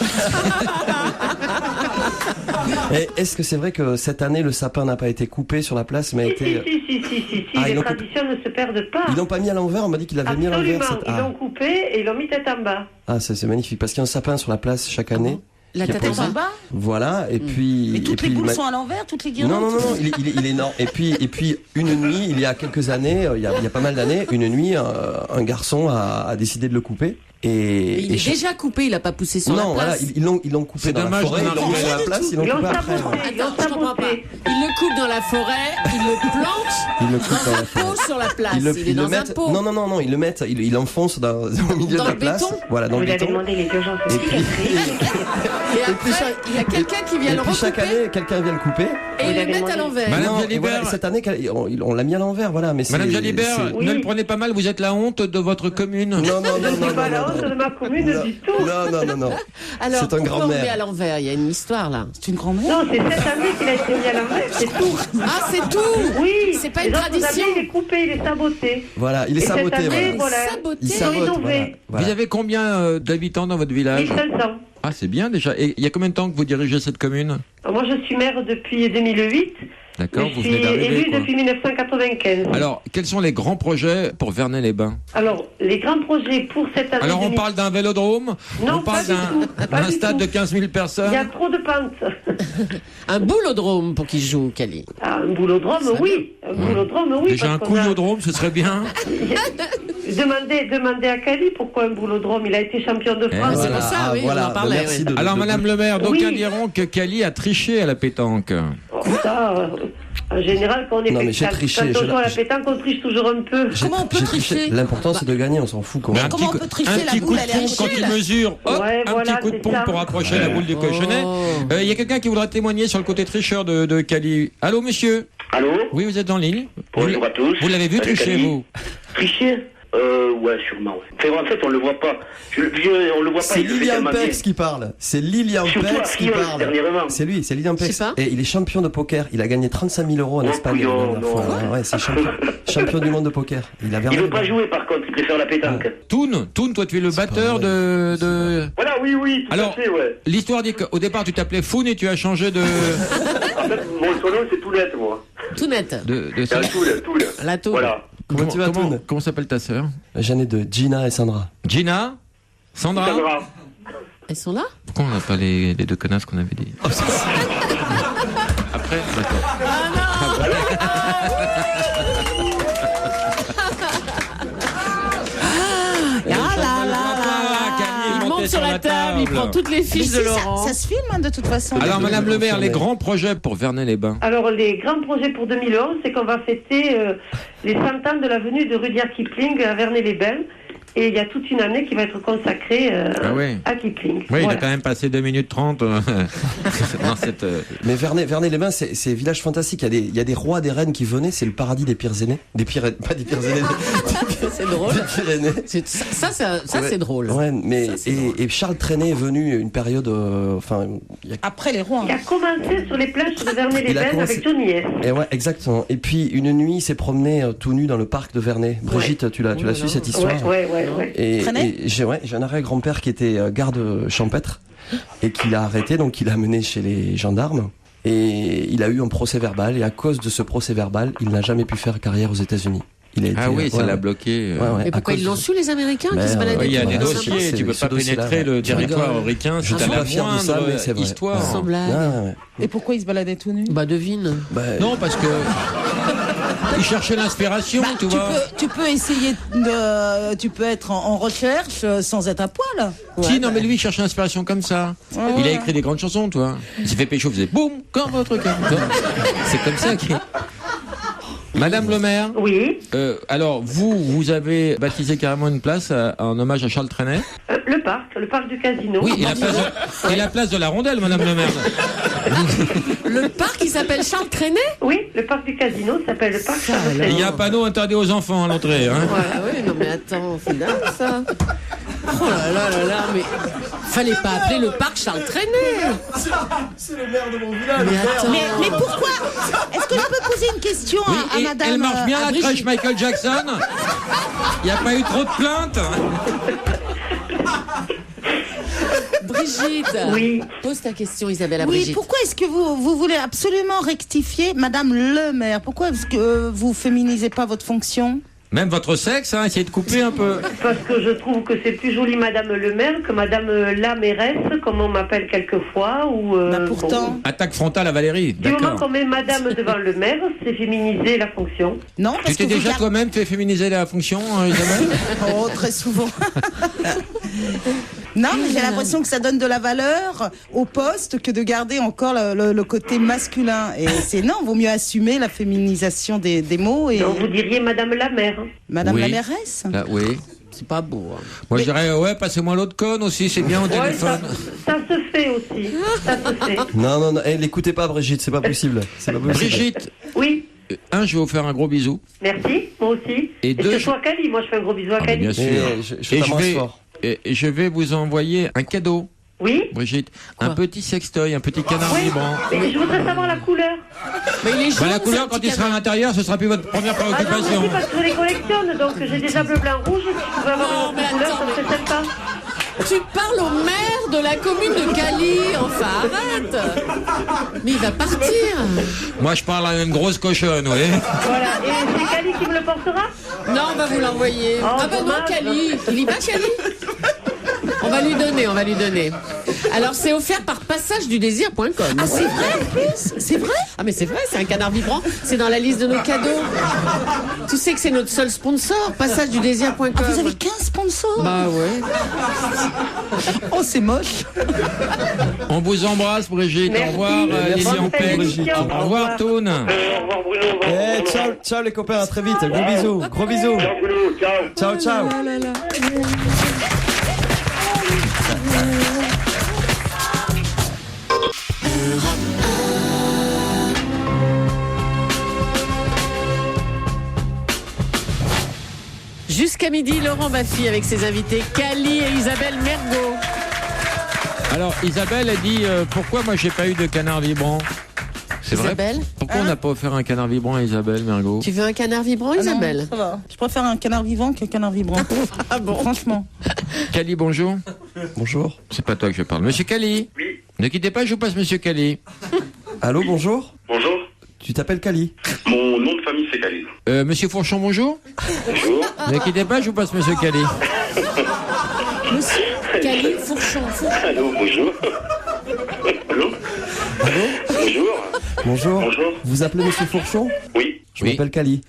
[SPEAKER 3] Et est-ce que c'est vrai que cette année le sapin n'a pas été coupé sur la place, mais a été...
[SPEAKER 10] Si.
[SPEAKER 3] Ah, ils
[SPEAKER 10] Les
[SPEAKER 3] l'ont
[SPEAKER 10] traditions ne se perdent pas.
[SPEAKER 3] Ils l'ont pas mis à l'envers, on m'a dit qu'il avait mis à l'envers.
[SPEAKER 10] Absolument. Ils l'ont coupé et ils l'ont mis tête en bas.
[SPEAKER 3] Ah, c'est magnifique, parce qu'il y a un sapin sur la place chaque année.
[SPEAKER 7] La
[SPEAKER 3] qui est
[SPEAKER 7] tête
[SPEAKER 3] posé.
[SPEAKER 7] en bas.
[SPEAKER 3] Voilà, et puis...
[SPEAKER 7] Mais
[SPEAKER 3] et
[SPEAKER 7] toutes
[SPEAKER 3] puis,
[SPEAKER 7] les boules
[SPEAKER 3] ma-
[SPEAKER 7] sont à l'envers, toutes les guirlandes.
[SPEAKER 3] Non, il est énorme. Et puis une nuit, il y a quelques années, il y a pas mal d'années, une nuit, un garçon a décidé de le couper.
[SPEAKER 2] Mais il est
[SPEAKER 3] et
[SPEAKER 2] déjà coupé, il a pas poussé sur
[SPEAKER 3] non,
[SPEAKER 2] la
[SPEAKER 3] voilà,
[SPEAKER 2] place.
[SPEAKER 3] ils l'ont coupé
[SPEAKER 5] C'est
[SPEAKER 3] dans la
[SPEAKER 5] dommage
[SPEAKER 3] forêt,
[SPEAKER 5] de
[SPEAKER 3] ils l'ont mis sur la place, ils l'ont
[SPEAKER 10] Ils l'ont
[SPEAKER 3] coupé après.
[SPEAKER 10] saboté.
[SPEAKER 3] ouais.
[SPEAKER 10] Ils l'ont
[SPEAKER 2] Attends, je comprends pas.
[SPEAKER 10] saboté.
[SPEAKER 2] Il le coupe dans la forêt, il le plante
[SPEAKER 3] Ils le coupent dans
[SPEAKER 2] dans
[SPEAKER 3] la
[SPEAKER 2] un
[SPEAKER 3] forêt.
[SPEAKER 2] pot sur la place.
[SPEAKER 3] Ils le,
[SPEAKER 2] Il est
[SPEAKER 3] ils le
[SPEAKER 2] dans un
[SPEAKER 3] mettent.
[SPEAKER 2] pot.
[SPEAKER 3] Non, ils le mettent. Ils l'enfoncent au milieu
[SPEAKER 2] Dans
[SPEAKER 3] de la
[SPEAKER 2] le
[SPEAKER 3] place.
[SPEAKER 2] béton.
[SPEAKER 3] Voilà, dans
[SPEAKER 10] Vous
[SPEAKER 3] le
[SPEAKER 10] lui avez
[SPEAKER 3] béton.
[SPEAKER 10] demandé les urgences
[SPEAKER 3] Et puis,
[SPEAKER 2] Et après, il y a quelqu'un qui vient
[SPEAKER 3] et
[SPEAKER 2] le
[SPEAKER 3] puis chaque
[SPEAKER 2] recouper
[SPEAKER 3] année, quelqu'un vient le couper.
[SPEAKER 2] et
[SPEAKER 10] Vous
[SPEAKER 2] il le
[SPEAKER 10] l'avez
[SPEAKER 2] met à
[SPEAKER 10] demandé.
[SPEAKER 2] l'envers.
[SPEAKER 5] Madame
[SPEAKER 3] Non, et
[SPEAKER 5] Jalibert.
[SPEAKER 3] voilà, cette année, on l'a mis à l'envers, voilà. Mais
[SPEAKER 5] Madame
[SPEAKER 3] c'est-
[SPEAKER 5] Jalibert,
[SPEAKER 3] c'est-
[SPEAKER 5] ne le prenez pas mal, vous êtes la honte de votre commune.
[SPEAKER 3] Non,
[SPEAKER 10] Je ne suis pas la honte de ma commune du tout.
[SPEAKER 3] Non.
[SPEAKER 2] Alors,
[SPEAKER 3] C'est un
[SPEAKER 2] pourquoi on
[SPEAKER 3] grand-mère.
[SPEAKER 2] met à l'envers? Il y a une histoire là.
[SPEAKER 7] C'est une grand-mère.
[SPEAKER 10] Non, c'est cette année qu'il a été mis à l'envers, c'est tout.
[SPEAKER 2] Ah, c'est tout.
[SPEAKER 10] Oui.
[SPEAKER 2] C'est pas
[SPEAKER 10] Les
[SPEAKER 2] une
[SPEAKER 10] autres années,
[SPEAKER 2] tradition.
[SPEAKER 10] il est coupé, il est saboté.
[SPEAKER 3] Voilà, il est
[SPEAKER 10] Et cette
[SPEAKER 3] saboté.
[SPEAKER 10] année,
[SPEAKER 3] Voilà.
[SPEAKER 10] voilà.
[SPEAKER 2] Saboté.
[SPEAKER 3] Il
[SPEAKER 10] Ils ont
[SPEAKER 3] sabote.
[SPEAKER 10] innové.
[SPEAKER 3] Voilà.
[SPEAKER 5] Vous avez combien d'habitants dans votre village?
[SPEAKER 10] 1500.
[SPEAKER 5] Ah, c'est bien déjà. Et il y a combien de temps que vous dirigez cette commune?
[SPEAKER 10] Moi, je suis maire depuis 2008.
[SPEAKER 5] D'accord,
[SPEAKER 10] Je
[SPEAKER 5] vous
[SPEAKER 10] suis
[SPEAKER 5] venez d'arriver,
[SPEAKER 10] élue
[SPEAKER 5] quoi.
[SPEAKER 10] depuis 1995.
[SPEAKER 5] Alors, quels sont les grands projets pour Vernay-les-Bains?
[SPEAKER 10] Alors, les grands projets pour cette année.
[SPEAKER 5] Alors, on parle d'un vélodrome?
[SPEAKER 10] Non,
[SPEAKER 5] On parle
[SPEAKER 10] pas du tout. Pas
[SPEAKER 5] d'un
[SPEAKER 10] du
[SPEAKER 5] stade
[SPEAKER 10] tout.
[SPEAKER 5] de 15 000
[SPEAKER 10] Il y a
[SPEAKER 5] personnes?
[SPEAKER 10] trop de pentes.
[SPEAKER 2] Un boulodrome pour qu'il joue, Kali.
[SPEAKER 10] Ah, un boulodrome, oui. Un boulodrome, oui.
[SPEAKER 5] Déjà un
[SPEAKER 10] parce qu'on a-
[SPEAKER 5] couillodrome, ce serait bien.
[SPEAKER 10] Demandez à Kali pourquoi un boulodrome. Il a été champion de France.
[SPEAKER 2] c'est pour ça, oui, on en parlait,
[SPEAKER 3] Merci
[SPEAKER 2] oui.
[SPEAKER 5] Alors, Madame le maire, d'aucuns
[SPEAKER 10] Oui.
[SPEAKER 5] diront que Kali a triché à la pétanque.
[SPEAKER 10] Ça, en général, quand on est
[SPEAKER 3] Non, mais j'ai
[SPEAKER 10] quand
[SPEAKER 3] triché,
[SPEAKER 10] on
[SPEAKER 3] je-
[SPEAKER 10] joue à la pétanque, on triche toujours un peu.
[SPEAKER 3] J'ai-
[SPEAKER 7] Comment on peut
[SPEAKER 3] j'ai
[SPEAKER 7] tricher
[SPEAKER 3] L'important, c'est de gagner, on s'en fout. Quoi.
[SPEAKER 5] Mais
[SPEAKER 7] comment on peut tricher?
[SPEAKER 5] un
[SPEAKER 7] La
[SPEAKER 5] petit
[SPEAKER 7] boule,
[SPEAKER 5] coup de
[SPEAKER 7] elle est
[SPEAKER 5] pompe
[SPEAKER 7] arrichée,
[SPEAKER 5] quand il
[SPEAKER 7] là.
[SPEAKER 5] mesure, hop,
[SPEAKER 10] Ouais,
[SPEAKER 5] un
[SPEAKER 10] voilà,
[SPEAKER 5] petit coup de
[SPEAKER 10] c'est
[SPEAKER 5] pompe
[SPEAKER 10] ça.
[SPEAKER 5] pour approcher la boule du cochonnet.
[SPEAKER 2] Oh.
[SPEAKER 5] Il y a quelqu'un qui voudra témoigner sur le côté tricheur de Kali. Allô, monsieur?
[SPEAKER 11] Allô?
[SPEAKER 5] Oui, vous êtes en ligne?
[SPEAKER 11] Bonjour à tous.
[SPEAKER 5] Vous l'avez vu
[SPEAKER 11] Salut,
[SPEAKER 5] tricher,
[SPEAKER 11] Kali.
[SPEAKER 5] vous?
[SPEAKER 11] Tricher? Ouais, sûrement. Ouais. En fait, on le voit pas. On le voit pas.
[SPEAKER 3] C'est
[SPEAKER 11] il le fait
[SPEAKER 3] Lilian
[SPEAKER 11] tellement bien.
[SPEAKER 3] Pex qui parle. C'est Lilian
[SPEAKER 11] Surtout à
[SPEAKER 3] Pex qui
[SPEAKER 11] Filleul,
[SPEAKER 3] parle.
[SPEAKER 11] dernièrement.
[SPEAKER 3] C'est lui, c'est Lilian
[SPEAKER 2] Je
[SPEAKER 3] Pex.
[SPEAKER 2] sais pas.
[SPEAKER 3] Et il est champion de poker. Il a gagné 35 000 euros en
[SPEAKER 11] Oh,
[SPEAKER 3] Espagne la
[SPEAKER 11] couillon,
[SPEAKER 3] dernière
[SPEAKER 11] non.
[SPEAKER 3] fois. Ouais, c'est champion du monde de poker. Il avait
[SPEAKER 11] Il veut pas jouer, par contre. Il préfère la pétanque.
[SPEAKER 5] Toon, toi tu es le batteur de...
[SPEAKER 11] Voilà, oui, tout
[SPEAKER 5] Alors,
[SPEAKER 11] à fait, ouais.
[SPEAKER 5] l'histoire dit qu'au départ tu t'appelais Foun et tu as changé de...
[SPEAKER 11] En fait, mon nom, c'est Toulette, moi.
[SPEAKER 2] Tout net.
[SPEAKER 5] de
[SPEAKER 11] C'est un Toul.
[SPEAKER 2] La tour.
[SPEAKER 11] Voilà.
[SPEAKER 3] Comment tu vas, Toon?
[SPEAKER 5] Comment s'appelle ta sœur?
[SPEAKER 3] J'en ai deux, Gina et Sandra.
[SPEAKER 5] Gina? Sandra?
[SPEAKER 11] Sandra.
[SPEAKER 2] Elles sont là?
[SPEAKER 5] Pourquoi on n'a pas les deux connasses qu'on avait dit? Après, d'accord.
[SPEAKER 2] Il monte sur la table, il prend toutes les
[SPEAKER 7] Mais
[SPEAKER 2] fiches
[SPEAKER 7] si,
[SPEAKER 2] de
[SPEAKER 7] ça,
[SPEAKER 2] Laurent.
[SPEAKER 7] ça se filme hein, de toute façon.
[SPEAKER 5] Alors, Madame le maire, les
[SPEAKER 3] Confirmé.
[SPEAKER 5] grands projets pour Vernay-les-Bains.
[SPEAKER 10] Alors, les grands projets pour 2011, c'est qu'on va fêter les 100 ans de la venue de Rudyard Kipling à Vernay-les-Bains. Et il y a toute une année qui va être consacrée
[SPEAKER 5] Ah ouais.
[SPEAKER 10] à Kipling.
[SPEAKER 5] Oui, il a
[SPEAKER 10] Voilà.
[SPEAKER 5] quand même passé 2 minutes 30 dans cette...
[SPEAKER 3] Mais Vernay-les-Bains, c'est un village fantastique. Il y a des rois, des reines qui venaient. C'est le paradis des Pyrénées. Pas des Pyrénées.
[SPEAKER 2] C'est drôle.
[SPEAKER 3] Des Pyrénées.
[SPEAKER 2] Ça, c'est drôle.
[SPEAKER 3] Ouais, mais
[SPEAKER 2] Ça, c'est drôle.
[SPEAKER 3] et Charles Trenet est venu une période, enfin, il y a
[SPEAKER 7] Après les rois.
[SPEAKER 10] Il a commencé sur les plages de
[SPEAKER 3] Il a
[SPEAKER 10] Vernay-les-Bains
[SPEAKER 3] commencé-
[SPEAKER 10] avec Johnny S.
[SPEAKER 3] Et ouais, exactement. Et puis une nuit, il s'est promené tout nu dans le parc de Vernay. Brigitte, tu l'as su cette histoire?
[SPEAKER 10] Ouais.
[SPEAKER 3] Et
[SPEAKER 7] Trenet
[SPEAKER 3] j'ai un arrière-grand-père qui était garde champêtre et qui l'a arrêté, donc il l'a amené chez les gendarmes. Et il a eu un procès verbal, et à cause de ce procès verbal, il n'a jamais pu faire carrière aux États-Unis. Il a été,
[SPEAKER 5] Ah oui, ça
[SPEAKER 3] ouais,
[SPEAKER 5] l'a
[SPEAKER 3] ouais.
[SPEAKER 5] bloqué.
[SPEAKER 3] Ouais, ouais,
[SPEAKER 2] Et
[SPEAKER 3] à
[SPEAKER 2] pourquoi
[SPEAKER 3] cause
[SPEAKER 2] ils l'ont
[SPEAKER 3] de-
[SPEAKER 2] su, les Américains,
[SPEAKER 3] Ben,
[SPEAKER 2] qui se baladaient?
[SPEAKER 5] Oui, il y a
[SPEAKER 3] Ouais,
[SPEAKER 5] des
[SPEAKER 3] c'est
[SPEAKER 5] dossiers,
[SPEAKER 3] sympa,
[SPEAKER 5] tu peux
[SPEAKER 3] ce
[SPEAKER 5] pas
[SPEAKER 3] dossier-là,
[SPEAKER 5] pénétrer
[SPEAKER 3] ouais.
[SPEAKER 5] le
[SPEAKER 3] Tu
[SPEAKER 5] territoire
[SPEAKER 3] rigoles.
[SPEAKER 5] américain
[SPEAKER 3] Je
[SPEAKER 5] si
[SPEAKER 3] suis
[SPEAKER 5] t'as la
[SPEAKER 3] pas fier de ça,
[SPEAKER 5] moindre
[SPEAKER 3] mais c'est vrai.
[SPEAKER 5] histoire.
[SPEAKER 2] Sans blague.
[SPEAKER 3] Ouais, ouais.
[SPEAKER 7] Et pourquoi il se baladait tout nu?
[SPEAKER 2] Bah, devine.
[SPEAKER 3] Bah,
[SPEAKER 5] Non, parce que il cherchait l'inspiration,
[SPEAKER 7] Bah,
[SPEAKER 5] tu vois.
[SPEAKER 7] tu peux essayer de. Tu peux être en recherche sans être à poil.
[SPEAKER 5] Si, non, mais lui, il cherche l'inspiration comme ça. Il a écrit des grandes chansons, tu vois. Il s'est fait pécho, il faisait boum, comme votre cœur. C'est comme ça qu'il. Madame le maire.
[SPEAKER 10] Oui.
[SPEAKER 5] Alors, vous avez baptisé carrément une place en hommage à Charles Trenet.
[SPEAKER 10] Le parc du casino.
[SPEAKER 5] Oui, et la place de la Rondelle, Madame le maire.
[SPEAKER 2] Le parc, il s'appelle Charles Trenet?
[SPEAKER 10] Oui, le parc du casino s'appelle le parc Charles Trenet.
[SPEAKER 5] Il y a un panneau interdit aux enfants à l'entrée. Hein.
[SPEAKER 2] Voilà, oui, non mais attends, c'est dingue ça. Oh là là, mais fallait pas appeler le parc Charles Trenet.
[SPEAKER 3] C'est le maire de mon village.
[SPEAKER 2] Mais attends.
[SPEAKER 7] Mais pourquoi? Est-ce que je peux poser une question à madame?
[SPEAKER 5] Elle marche bien la crèche Michael Jackson. Il n'y a pas eu trop de plaintes.
[SPEAKER 2] Brigitte,
[SPEAKER 7] oui.
[SPEAKER 2] Pose ta question, Isabelle, à
[SPEAKER 7] oui,
[SPEAKER 2] Brigitte.
[SPEAKER 7] pourquoi est-ce que vous voulez absolument rectifier Madame le maire? Pourquoi est-ce que vous féminisez pas votre fonction?
[SPEAKER 5] Même votre sexe, hein, essayez de couper un peu.
[SPEAKER 10] Parce que je trouve que c'est plus joli Madame le maire que Madame la mairesse, comme on m'appelle quelquefois. Ou,
[SPEAKER 7] pourtant.
[SPEAKER 10] Bon.
[SPEAKER 5] Attaque frontale à Valérie.
[SPEAKER 10] Du moment
[SPEAKER 5] D'accord.
[SPEAKER 10] qu'on met Madame devant le maire, c'est féminiser la fonction.
[SPEAKER 7] Non,
[SPEAKER 5] Tu t'es déjà toi-même fait féminiser la fonction, Isabelle?
[SPEAKER 7] Oh, très souvent. Non, mais j'ai l'impression que ça donne de la valeur au poste que de garder encore le côté masculin. Et c'est non, vaut mieux assumer la féminisation des mots. Et...
[SPEAKER 10] Donc vous diriez Madame la maire.
[SPEAKER 7] Madame
[SPEAKER 5] Oui.
[SPEAKER 7] la mairesse?
[SPEAKER 5] Là, oui.
[SPEAKER 2] C'est pas beau. Hein.
[SPEAKER 5] Moi, je dirais, ouais, passez-moi l'autre conne aussi, c'est bien au téléphone.
[SPEAKER 10] Ça se fait aussi. Ça se fait.
[SPEAKER 3] Non, l'écoutez pas, Brigitte, c'est pas possible. C'est pas possible.
[SPEAKER 5] Brigitte.
[SPEAKER 10] Oui.
[SPEAKER 5] Je vais vous faire un gros bisou.
[SPEAKER 10] Merci, moi aussi.
[SPEAKER 5] Et deux,
[SPEAKER 10] ce soit Cali, moi je fais un gros bisou à Cali.
[SPEAKER 5] Bien sûr. Et je vais vous envoyer un cadeau.
[SPEAKER 10] Oui.
[SPEAKER 5] Brigitte, un petit sextoy, un petit canard vibrant.
[SPEAKER 10] Mais je voudrais savoir la couleur.
[SPEAKER 2] Mais il est jaune,
[SPEAKER 5] la couleur, quand il sera à l'intérieur, ce sera plus votre première
[SPEAKER 10] Ah non,
[SPEAKER 5] préoccupation.
[SPEAKER 10] mais parce que je les collectionne, donc j'ai déjà bleu, blanc, rouge. Si je pouvais avoir une autre couleur, ça serait sympa.
[SPEAKER 2] Tu parles au maire de la commune de Cali. Enfin, arrête. Mais il va partir.
[SPEAKER 5] Moi, je parle à une grosse cochonne, oui.
[SPEAKER 10] Voilà, et c'est Cali qui me le portera?
[SPEAKER 2] Non, on va vous l'envoyer.
[SPEAKER 10] Oh,
[SPEAKER 2] Ah bah non,
[SPEAKER 10] dommage.
[SPEAKER 2] Cali. Il y va, Cali? On va lui donner. Alors, c'est offert par passageduDésir.com.
[SPEAKER 7] Ah, c'est vrai en plus? C'est vrai?
[SPEAKER 2] Ah, mais c'est vrai, c'est un canard vibrant. C'est dans la liste de nos cadeaux. Tu sais que c'est notre seul sponsor, passageduDésir.com.
[SPEAKER 7] Ah, vous avez 15 sponsors?
[SPEAKER 2] Bah ouais.
[SPEAKER 7] Oh, c'est moche.
[SPEAKER 5] On vous embrasse, Brigitte.
[SPEAKER 10] Merci.
[SPEAKER 5] Au revoir, Lily
[SPEAKER 10] Bonne
[SPEAKER 5] Ampec.
[SPEAKER 10] félicitations.
[SPEAKER 5] Au revoir, Toon.
[SPEAKER 11] Au revoir, Bruno.
[SPEAKER 3] Ciao les copains, à très vite. Gros bisous.
[SPEAKER 11] Ciao, Bruno. Ciao.
[SPEAKER 3] Ciao.
[SPEAKER 2] Jusqu'à midi, Laurent Baffy avec ses invités Cali et Isabelle Mergo.
[SPEAKER 5] Alors, Isabelle a dit pourquoi moi j'ai pas eu de canard vibrant? C'est vrai.
[SPEAKER 2] Isabelle,
[SPEAKER 5] Pourquoi on n'a pas offert un canard vibrant à Isabelle Mergo?
[SPEAKER 2] tu veux un canard vibrant, Isabelle?
[SPEAKER 7] Ça va. Je préfère un canard vivant qu'un canard vibrant.
[SPEAKER 2] Ah bon?
[SPEAKER 7] Franchement.
[SPEAKER 5] Cali, bonjour.
[SPEAKER 3] Bonjour.
[SPEAKER 5] C'est pas toi que je parle. Monsieur Cali.
[SPEAKER 11] Oui.
[SPEAKER 5] Ne quittez pas, je vous passe Monsieur Cali.
[SPEAKER 3] Allô, bonjour.
[SPEAKER 11] Bonjour.
[SPEAKER 3] Tu t'appelles Cali?
[SPEAKER 11] Mon nom de famille, c'est Cali.
[SPEAKER 5] Monsieur Fourchon, bonjour.
[SPEAKER 11] Bonjour.
[SPEAKER 5] Ne quittez pas, je vous passe Monsieur Cali.
[SPEAKER 2] Monsieur Cali Fourchon.
[SPEAKER 11] Allô, bonjour. Allô. Bonjour.
[SPEAKER 3] Bonjour.
[SPEAKER 11] Bonjour.
[SPEAKER 3] Vous appelez Monsieur Fourchon?
[SPEAKER 11] Oui.
[SPEAKER 3] Je m'appelle Cali.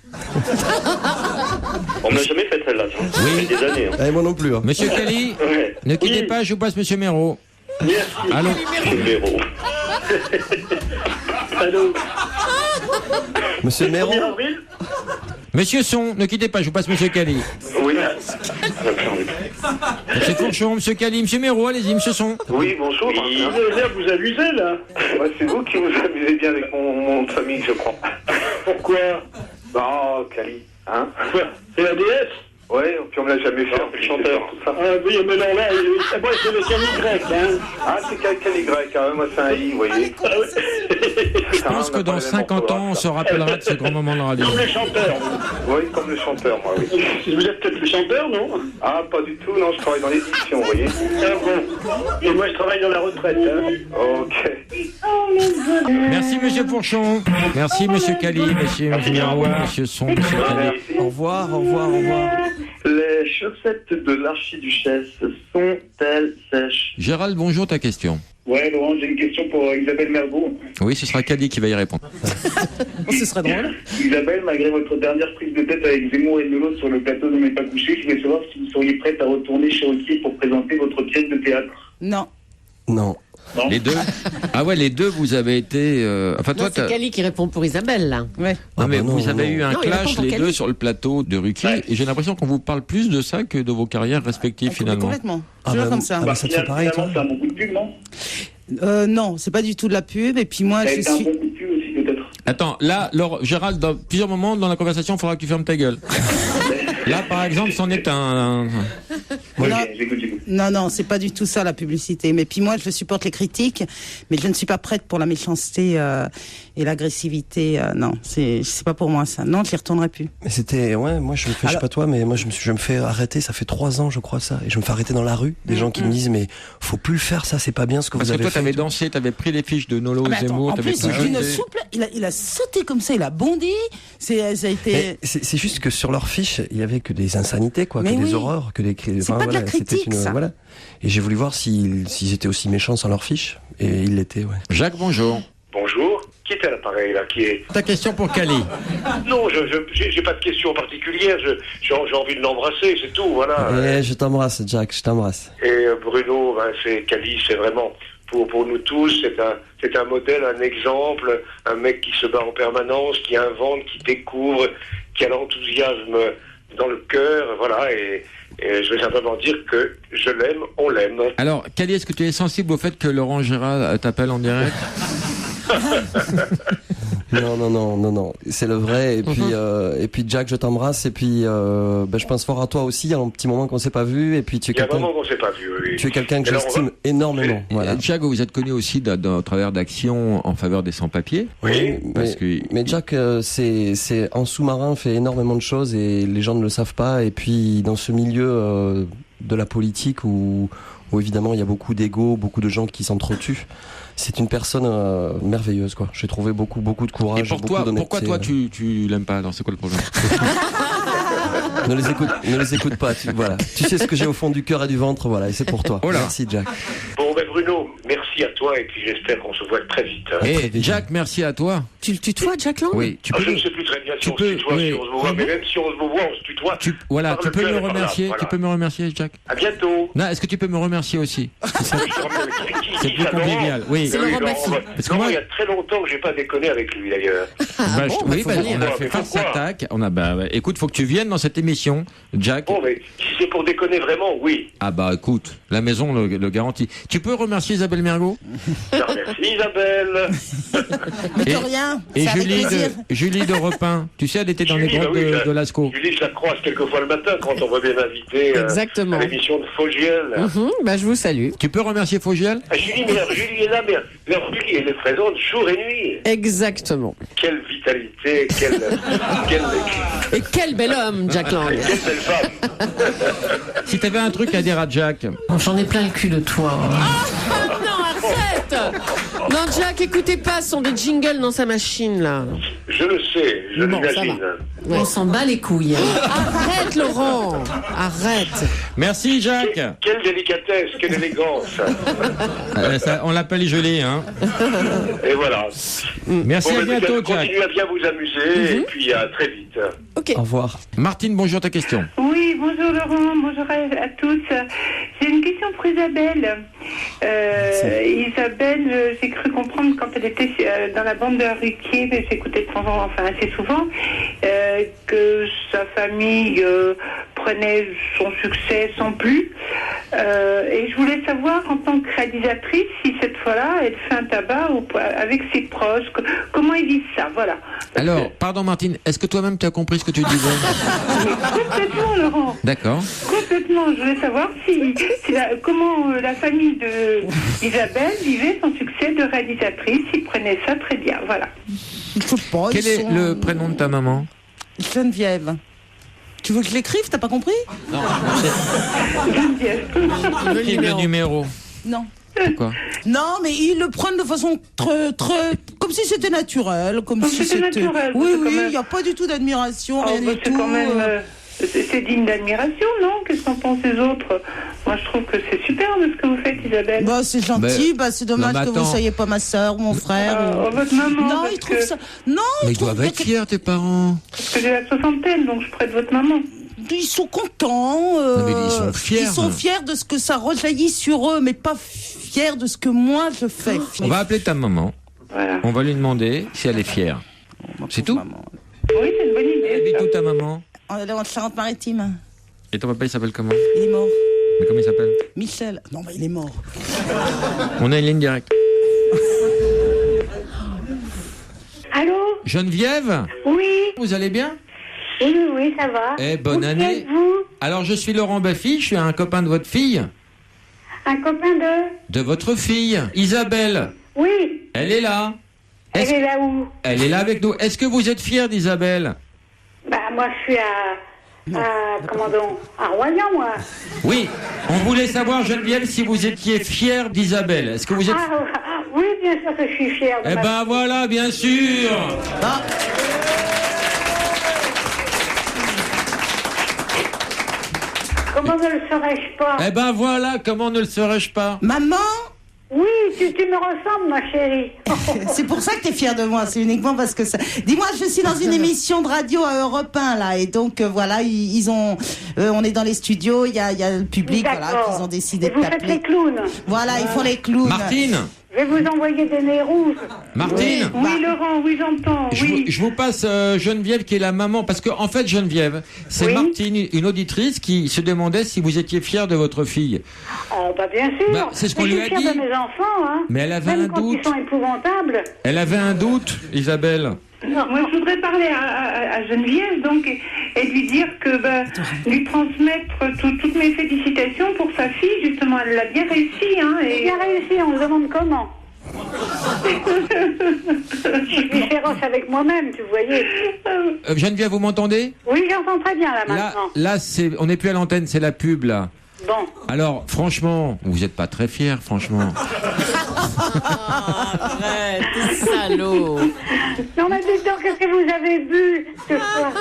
[SPEAKER 11] On me l'a jamais fait celle-là. Ça.
[SPEAKER 5] Oui.
[SPEAKER 11] Ça fait des années. Hein.
[SPEAKER 3] Eh, moi non plus. Hein.
[SPEAKER 5] Monsieur Cali,
[SPEAKER 11] Ouais.
[SPEAKER 5] ne quittez
[SPEAKER 11] Oui.
[SPEAKER 5] pas, je vous passe Monsieur Méraud.
[SPEAKER 11] Merci.
[SPEAKER 5] Allô.
[SPEAKER 11] Numéro. Allô.
[SPEAKER 3] Monsieur Méron.
[SPEAKER 11] 1er avril.
[SPEAKER 5] Monsieur Son, ne quittez pas, je vous passe Monsieur Cali.
[SPEAKER 11] Oui.
[SPEAKER 5] Monsieur Fourchon, Monsieur Cali, Monsieur Méraud, allez-y, Monsieur Son.
[SPEAKER 11] Oui, bonjour. Oui. Vous abusez là. Ouais, c'est vous qui vous amusez bien avec mon nom de famille, je crois. Pourquoi? Oh, Cali. Hein? C'est la déesse? Ouais, puis on me l'a jamais fait. C'est le chanteur. Ah oui, mais non, là, moi c'est le Cali grec, hein. Ah, c'est Cali grec, hein. Moi c'est un I, vous voyez.
[SPEAKER 5] Je pense que dans 50 ans, on se rappellera de ce grand moment de la radio.
[SPEAKER 11] Comme le chanteur. Oui, comme le chanteur, moi, oui. Vous êtes peut-être le chanteur, non? Ah, pas du tout, non, je travaille dans l'édition, vous voyez. Ah bon. Et moi, je travaille dans la retraite, hein. Ok.
[SPEAKER 5] Merci Monsieur Fourchon. Merci Monsieur Cali, Monsieur Méraud, Monsieur Son, Monsieur Cali.
[SPEAKER 3] Au revoir.
[SPEAKER 9] Les chaussettes de l'archiduchesse sont-elles sèches?
[SPEAKER 5] Gérald, bonjour, ta question.
[SPEAKER 12] Ouais, Laurent, j'ai une question pour Isabelle Mergo.
[SPEAKER 5] Oui, ce sera Cali qui va y répondre.
[SPEAKER 7] Ce serait drôle.
[SPEAKER 12] Isabelle, malgré votre dernière prise de tête avec Zemmour et Melot sur le plateau Ne m'est pas couché, je voulais savoir si vous seriez prête à retourner chez Ruquier pour présenter votre pièce de théâtre.
[SPEAKER 7] Non.
[SPEAKER 3] Non.
[SPEAKER 12] Non.
[SPEAKER 5] Les deux. Ah ouais, les deux, vous avez été. Enfin, toi,
[SPEAKER 2] c'est Cali qui répond pour Isabelle, là.
[SPEAKER 7] Ouais.
[SPEAKER 5] Non, mais vous avez eu un
[SPEAKER 2] Non, il
[SPEAKER 5] clash
[SPEAKER 2] répond pour
[SPEAKER 5] les
[SPEAKER 2] Cali.
[SPEAKER 5] deux sur le plateau de Ruquier, et j'ai l'impression qu'on vous parle plus de ça que de vos carrières respectives finalement.
[SPEAKER 7] Complètement. Toujours comme ça.
[SPEAKER 3] ça te fait pareil, toi?
[SPEAKER 12] C'est un bon coup de pub, non?
[SPEAKER 7] Non, c'est pas du tout de la pub. Et puis moi,
[SPEAKER 12] Ça a
[SPEAKER 7] je
[SPEAKER 12] été un
[SPEAKER 7] suis.
[SPEAKER 12] bon coup de pub aussi, peut-être.
[SPEAKER 5] Attends, là, Gérald, dans plusieurs moments dans la conversation, il faudra que tu fermes ta gueule. Là, par exemple, c'en est un.
[SPEAKER 12] Oui,
[SPEAKER 7] Non.
[SPEAKER 12] j'écoute.
[SPEAKER 7] Non, c'est pas du tout ça la publicité. Mais puis moi, je supporte les critiques, mais je ne suis pas prête pour la méchanceté et l'agressivité. Non, c'est pas pour moi ça. Non, je n'y retournerai plus.
[SPEAKER 3] Mais c'était, ouais, moi je me fais, je sais pas toi, mais moi je me fais arrêter, ça fait 3 ans je crois ça, et je me fais arrêter dans la rue, des gens qui me disent mais faut plus le faire ça, c'est pas bien ce que
[SPEAKER 5] Parce
[SPEAKER 3] vous
[SPEAKER 5] que
[SPEAKER 3] avez
[SPEAKER 5] toi,
[SPEAKER 3] fait.
[SPEAKER 5] t'avais dansé, t'avais pris les fiches de Nolo
[SPEAKER 7] Mais attends,
[SPEAKER 5] Zemmour,
[SPEAKER 7] en
[SPEAKER 5] t'avais
[SPEAKER 7] plus, c'est
[SPEAKER 5] tout
[SPEAKER 7] une
[SPEAKER 5] jeté.
[SPEAKER 7] souple. Il a sauté comme ça, il a bondi. Ça a été.
[SPEAKER 3] Mais c'est juste que sur leur fiche, il y avait que des insanités, quoi,
[SPEAKER 7] Mais
[SPEAKER 3] que
[SPEAKER 7] oui.
[SPEAKER 3] des horreurs, que des.
[SPEAKER 7] C'est pas de la critique, ça.
[SPEAKER 3] Voilà. Et j'ai voulu voir s'ils étaient aussi méchants sur leur fiche, et ils l'étaient, ouais.
[SPEAKER 5] Jacques, bonjour.
[SPEAKER 11] Bonjour. Qui est à l'appareil là? Qui est?
[SPEAKER 5] Ta question pour Cali.
[SPEAKER 11] Non, j'ai pas de question particulière. J'ai envie de l'embrasser, c'est tout. Voilà.
[SPEAKER 3] Et je t'embrasse, Jack, je t'embrasse.
[SPEAKER 11] Et Bruno, c'est Cali, c'est vraiment pour nous tous, c'est un modèle, un exemple, un mec qui se bat en permanence, qui invente, qui découvre, qui a l'enthousiasme dans le cœur, voilà. Et je vais simplement dire que je l'aime, on l'aime.
[SPEAKER 5] Alors, Cali, est-ce que tu es sensible au fait que Laurent Gérard t'appelle en direct?
[SPEAKER 3] Non, c'est le vrai. Et puis Jack, je t'embrasse. Et puis je pense fort à toi aussi. Il y a un petit moment qu'on s'est pas vu. Et puis tu es
[SPEAKER 11] Il y a un
[SPEAKER 3] quelqu'un.
[SPEAKER 11] moment qu'on s'est pas vu. Oui.
[SPEAKER 3] Tu es quelqu'un que
[SPEAKER 11] Alors,
[SPEAKER 3] j'estime énormément. Voilà.
[SPEAKER 5] Jack, vous êtes connu aussi au travers d'actions en faveur des sans-papiers.
[SPEAKER 3] Oui,
[SPEAKER 5] parce que
[SPEAKER 3] mais Jack, c'est en sous-marin fait énormément de choses et les gens ne le savent pas. Et puis dans ce milieu de la politique où évidemment il y a beaucoup d'ego, beaucoup de gens qui s'entretuent. C'est une personne merveilleuse, quoi. J'ai trouvé beaucoup de courage.
[SPEAKER 5] Et pourquoi toi tu l'aimes pas? Alors c'est quoi le problème?
[SPEAKER 3] Ne les écoute pas. Voilà. Tu sais ce que j'ai au fond du cœur et du ventre, voilà. Et c'est pour toi.
[SPEAKER 5] Oh là.
[SPEAKER 3] Merci, Jack.
[SPEAKER 11] Bon, Bruno, merci à toi et puis j'espère qu'on se voit très vite. Hein.
[SPEAKER 5] Et Jack, merci à toi.
[SPEAKER 2] Tu le tutoies, Jack Lang?
[SPEAKER 5] Oui, tu peux.
[SPEAKER 11] Je ne sais plus très bien si on se
[SPEAKER 5] peux,
[SPEAKER 11] tutoie,
[SPEAKER 5] oui.
[SPEAKER 11] si on se voit, mais même si on se voit, on se tutoie.
[SPEAKER 5] Voilà,
[SPEAKER 11] Par
[SPEAKER 5] tu
[SPEAKER 11] le
[SPEAKER 5] peux
[SPEAKER 11] cœur
[SPEAKER 5] me
[SPEAKER 11] et par là,
[SPEAKER 5] remercier.
[SPEAKER 11] voilà.
[SPEAKER 5] Tu peux me remercier, Jack.
[SPEAKER 11] À bientôt.
[SPEAKER 5] Non, est-ce que tu peux me remercier aussi? C'est plus convivial. Oui.
[SPEAKER 2] C'est Laurent Baffy.
[SPEAKER 5] Parce que
[SPEAKER 11] Laurent,
[SPEAKER 5] moi,
[SPEAKER 11] il y a très longtemps que j'ai pas déconné avec lui d'ailleurs.
[SPEAKER 5] oui,
[SPEAKER 2] faut venir.
[SPEAKER 5] on a fait face attaque. Écoute, faut que tu viennes dans cette émission, Jack.
[SPEAKER 11] Bon, mais si c'est pour déconner vraiment, oui.
[SPEAKER 5] Ah bah écoute, la maison le garantit. Tu peux remercier Isabelle Mergo?
[SPEAKER 11] Merci Isabelle.
[SPEAKER 7] Mais de rien.
[SPEAKER 5] Et
[SPEAKER 7] C'est avec plaisir.
[SPEAKER 5] Julie de Repin. Tu sais, elle était dans les
[SPEAKER 11] Julie,
[SPEAKER 5] groupes
[SPEAKER 11] bah oui,
[SPEAKER 5] de Lascaux.
[SPEAKER 11] Julie, je la croise quelquefois le matin quand on revient m'inviter
[SPEAKER 2] Exactement.
[SPEAKER 11] à l'émission de Fogiel.
[SPEAKER 2] Je vous salue.
[SPEAKER 5] Tu peux remercier Fogiel?
[SPEAKER 11] Julie est là, mais Julie, elle est présente jour et nuit.
[SPEAKER 2] Exactement.
[SPEAKER 11] Quelle vitalité,
[SPEAKER 2] Et quel bel homme, Jack Lang.
[SPEAKER 11] quelle belle femme.
[SPEAKER 5] Si t'avais un truc à dire à Jack.
[SPEAKER 2] J'en ai plein le cul de toi. Non, arrête. Non, Jack, écoutez pas, ce sont des jingles dans sa machine, là.
[SPEAKER 11] Je le sais, je
[SPEAKER 2] Bon, ça
[SPEAKER 11] l'imagine.
[SPEAKER 2] va. On s'en bat les couilles. Arrête, Laurent. Arrête.
[SPEAKER 5] Merci, Jacques.
[SPEAKER 11] Quelle délicatesse, quelle élégance.
[SPEAKER 5] On l'appelle gelé, hein.
[SPEAKER 11] Et voilà.
[SPEAKER 5] Merci, à bientôt, Jack.
[SPEAKER 11] Continuez à bien vous amuser et puis à très vite.
[SPEAKER 2] Ok.
[SPEAKER 3] Au revoir.
[SPEAKER 5] Martine, bonjour, ta question.
[SPEAKER 8] Oui, bonjour Laurent, bonjour à tous. J'ai une question pour Isabelle. Isabelle, j'ai cru comprendre quand elle était dans la bande de Ruquier, mais j'écoutais de temps en temps, enfin assez souvent, que sa famille prenait son succès sans plus. Et je voulais savoir, en tant que réalisatrice, si cette fois-là, elle fait un tabac avec ses proches. Comment ils vivent ça, voilà.
[SPEAKER 5] Alors, pardon Martine, est-ce que toi-même tu as compris ce que tu disais?
[SPEAKER 8] Complètement, Laurent.
[SPEAKER 5] D'accord.
[SPEAKER 8] Complètement. Je voulais savoir comment la famille d'Isabelle vivait son succès de réalisatrice. Ils prenaient ça très bien. Voilà.
[SPEAKER 7] Je sais pas,
[SPEAKER 5] Quel est le prénom de ta maman?
[SPEAKER 7] Geneviève. Tu veux que je l'écrive? T'as pas compris?
[SPEAKER 5] Non.
[SPEAKER 8] Geneviève.
[SPEAKER 5] Le numéro.
[SPEAKER 7] Non.
[SPEAKER 5] Pourquoi?
[SPEAKER 7] Non, mais ils le prennent de façon très, comme si c'était naturel, comme si c'était.
[SPEAKER 8] Naturel.
[SPEAKER 7] Oui,
[SPEAKER 8] C'est quand
[SPEAKER 7] il
[SPEAKER 8] même-
[SPEAKER 7] n'y a pas du tout d'admiration,
[SPEAKER 8] Oh,
[SPEAKER 7] rien
[SPEAKER 8] bah,
[SPEAKER 7] du
[SPEAKER 8] c'est
[SPEAKER 7] tout.
[SPEAKER 8] quand même. C'est digne d'admiration, non? Qu'est-ce qu'en pensent les autres? Moi, je trouve que c'est superbe ce que vous faites, Isabelle.
[SPEAKER 7] Bah, c'est gentil, c'est dommage
[SPEAKER 5] non, mais
[SPEAKER 7] que vous
[SPEAKER 5] attends.
[SPEAKER 7] ne soyez pas ma soeur ou mon frère.
[SPEAKER 8] Votre maman.
[SPEAKER 7] Non,
[SPEAKER 8] parce
[SPEAKER 7] ils trouvent
[SPEAKER 8] que-
[SPEAKER 7] ça. Non,
[SPEAKER 5] Mais
[SPEAKER 7] ils
[SPEAKER 5] ils doivent
[SPEAKER 7] trouvent
[SPEAKER 5] être fiers, tes parents.
[SPEAKER 8] Parce que j'ai la soixantaine, donc je prête votre maman.
[SPEAKER 7] ils sont contents.
[SPEAKER 5] mais ils sont fiers.
[SPEAKER 7] Ils sont fiers de ce que ça rejaillit sur eux, mais pas fiers de ce que moi je fais.
[SPEAKER 5] On va appeler ta maman.
[SPEAKER 8] Voilà.
[SPEAKER 5] On va lui demander si elle est fière. C'est tout.
[SPEAKER 8] Oui, c'est une bonne idée.
[SPEAKER 5] Elle habite où ta maman?
[SPEAKER 7] Elle est en Charente-Maritime.
[SPEAKER 5] Et ton papa il s'appelle comment?
[SPEAKER 7] Il est mort.
[SPEAKER 5] Mais comment il s'appelle?
[SPEAKER 7] Michel. Non, mais il est mort.
[SPEAKER 5] On a une ligne directe.
[SPEAKER 8] Allô?
[SPEAKER 5] Geneviève?
[SPEAKER 8] Oui.
[SPEAKER 5] Vous allez bien?
[SPEAKER 8] Oui, ça va.
[SPEAKER 5] Bonne année.
[SPEAKER 8] Vous?
[SPEAKER 5] Alors je suis Laurent Baffy, je suis un copain de votre fille.
[SPEAKER 8] Un copain
[SPEAKER 5] De votre fille, Isabelle.
[SPEAKER 8] Oui.
[SPEAKER 5] Elle est là.
[SPEAKER 8] Elle est là où?
[SPEAKER 5] Elle est là avec nous. Est-ce que vous êtes fière d'Isabelle?
[SPEAKER 8] Bah, moi, je suis comment donc? À Royan, moi.
[SPEAKER 5] Oui. On voulait savoir, Geneviève, si vous étiez fière d'Isabelle. Est-ce que vous êtes...
[SPEAKER 8] Oui, bien sûr que je suis fière.
[SPEAKER 5] Eh ben voilà, bien sûr.
[SPEAKER 8] Comment ne le serais-je pas?
[SPEAKER 5] Eh ben voilà, comment ne le serais-je pas?
[SPEAKER 7] Maman?
[SPEAKER 8] Oui, tu me ressembles, ma chérie.
[SPEAKER 7] C'est pour ça que t'es fière de moi, c'est uniquement parce que ça... Dis-moi, je suis dans une émission de radio à Europe 1, là, et donc, voilà, ils ont... on est dans les studios, il y a le public, voilà, qu'ils ont décidé de
[SPEAKER 8] vous faites
[SPEAKER 7] t'appeler.
[SPEAKER 8] les clowns.
[SPEAKER 7] Voilà, ils font les clowns.
[SPEAKER 5] Martine?
[SPEAKER 8] Je vais vous envoyer des nez rouges.
[SPEAKER 5] Martine?
[SPEAKER 8] Oui, Laurent, oui, j'entends.
[SPEAKER 5] Je vous passe Geneviève qui est la maman, parce que en fait Geneviève, c'est Martine, une auditrice qui se demandait si vous étiez fière de votre fille.
[SPEAKER 8] Oh, bah bien sûr.
[SPEAKER 5] Bah, c'est ce qu'on
[SPEAKER 8] Je
[SPEAKER 5] lui a
[SPEAKER 8] suis
[SPEAKER 5] dit.
[SPEAKER 8] fière de mes enfants, hein.
[SPEAKER 5] Mais elle avait
[SPEAKER 8] Même
[SPEAKER 5] un
[SPEAKER 8] quand
[SPEAKER 5] doute.
[SPEAKER 8] ils sont épouvantables.
[SPEAKER 5] Elle avait un doute, Isabelle.
[SPEAKER 8] Non, moi, je voudrais parler à Geneviève, donc, et lui dire que, lui transmettre toutes mes félicitations pour sa fille, justement. Elle l'a bien réussi, hein. Et... bien réussi, on se demande comment. Je suis féroce avec moi-même, tu voyais.
[SPEAKER 5] Geneviève, vous m'entendez?
[SPEAKER 8] Oui, j'entends très bien, là, maintenant.
[SPEAKER 5] Là, on n'est plus à l'antenne, c'est la pub, là.
[SPEAKER 8] Bon.
[SPEAKER 5] Alors, franchement, vous n'êtes pas très fiers, franchement.
[SPEAKER 2] Arrête, salaud.
[SPEAKER 8] Non, mais dites donc, qu'est-ce que vous avez bu ce soir?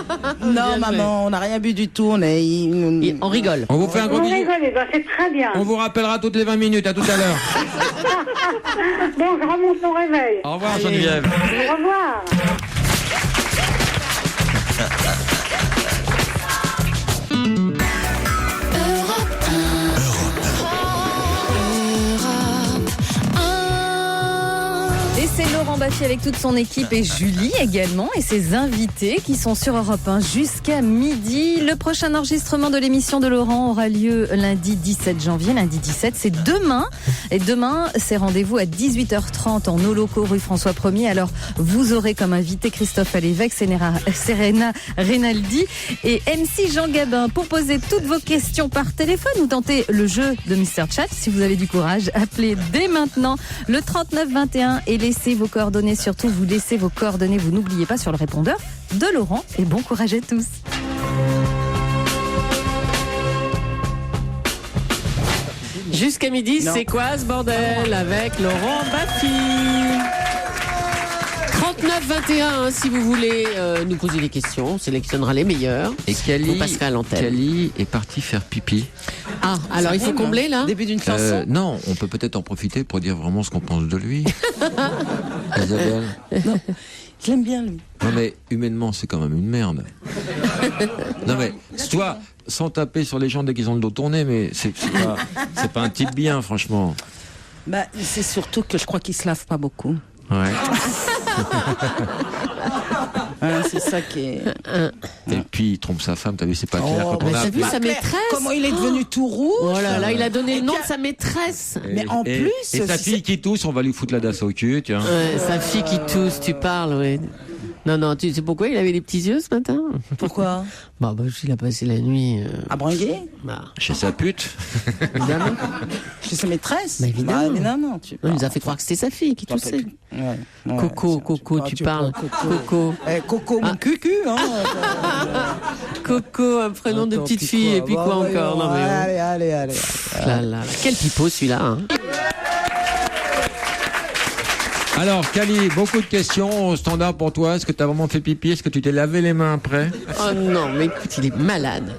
[SPEAKER 7] Non, maman, on n'a rien bu du tout, on
[SPEAKER 2] rigole.
[SPEAKER 5] On vous fait un gros bisou.
[SPEAKER 8] Vous rigolez, c'est très bien.
[SPEAKER 5] On vous rappellera toutes les 20 minutes, à tout à l'heure.
[SPEAKER 8] Bon, je remonte mon réveil.
[SPEAKER 5] Au revoir, Geneviève.
[SPEAKER 8] Au revoir.
[SPEAKER 13] Et c'est Laurent Baffy avec toute son équipe et Julie également et ses invités qui sont sur Europe 1 jusqu'à midi. Le prochain enregistrement de l'émission de Laurent aura lieu lundi 17 janvier. Lundi 17, c'est demain. Et demain, c'est rendez-vous à 18h30 en nos locaux rue François 1er. Alors, vous aurez comme invité Christophe Alévèque, Serena Rinaldi et MC Jean Gabin pour poser toutes vos questions par téléphone ou tenter le jeu de Mr. Chat. Si vous avez du courage, appelez dès maintenant le 3921 et laissez vos coordonnées. Surtout, vous laissez vos coordonnées, vous n'oubliez pas, sur le répondeur de Laurent. Et bon courage à tous.
[SPEAKER 2] Jusqu'à midi, c'est quoi ce bordel avec Laurent Baffy? 39-21, si vous voulez nous poser des questions, on sélectionnera les meilleurs.
[SPEAKER 5] Et
[SPEAKER 2] on passera à l'antenne.
[SPEAKER 5] Cali est parti faire pipi.
[SPEAKER 2] Ah, alors il faut combler là?
[SPEAKER 7] Début d'une chanson?
[SPEAKER 5] Non, on peut peut-être en profiter pour dire vraiment ce qu'on pense de lui. Isabelle?
[SPEAKER 7] Non, je l'aime bien lui.
[SPEAKER 5] Non mais humainement c'est quand même une merde. Non mais toi, sans taper sur les gens dès qu'ils ont le dos tourné, mais c'est pas un type bien franchement.
[SPEAKER 7] Bah c'est surtout que je crois qu'il se lave pas beaucoup.
[SPEAKER 5] Ouais.
[SPEAKER 7] C'est ça qui est.
[SPEAKER 5] Et puis il trompe sa femme, t'as vu, c'est pas clair. Quand on a
[SPEAKER 2] t'as vu sa maîtresse?
[SPEAKER 7] Comment il est devenu tout rouge?
[SPEAKER 2] Oh là là, il a donné le nom de sa maîtresse.
[SPEAKER 7] Mais en plus.
[SPEAKER 5] Et sa fille qui tousse, on va lui foutre la dasse au cul, tiens.
[SPEAKER 2] Ouais, sa fille qui tousse, tu parles, ouais. Non, tu sais pourquoi il avait des petits yeux ce matin?
[SPEAKER 7] Pourquoi?
[SPEAKER 2] Bah, il a passé la nuit.
[SPEAKER 7] À branguer?
[SPEAKER 5] Chez sa pute?
[SPEAKER 2] Évidemment.
[SPEAKER 7] Chez sa maîtresse?
[SPEAKER 2] Bah, évidemment.
[SPEAKER 7] Évidemment.
[SPEAKER 2] Il nous a fait croire que c'était sa fille qui toussait.
[SPEAKER 7] Ouais,
[SPEAKER 2] Coco, tu parles. Coco.
[SPEAKER 7] Coco, mon cucu, hein.
[SPEAKER 2] Coco, un prénom de petite fille, et puis quoi encore? Non, mais
[SPEAKER 7] Allez.
[SPEAKER 2] Là. Quel pipeau celui-là, hein.
[SPEAKER 5] Alors, Cali, beaucoup de questions standard pour toi. Est-ce que tu as vraiment fait pipi? Est-ce que tu t'es lavé les mains après?
[SPEAKER 2] Oh non, mais écoute, il est malade.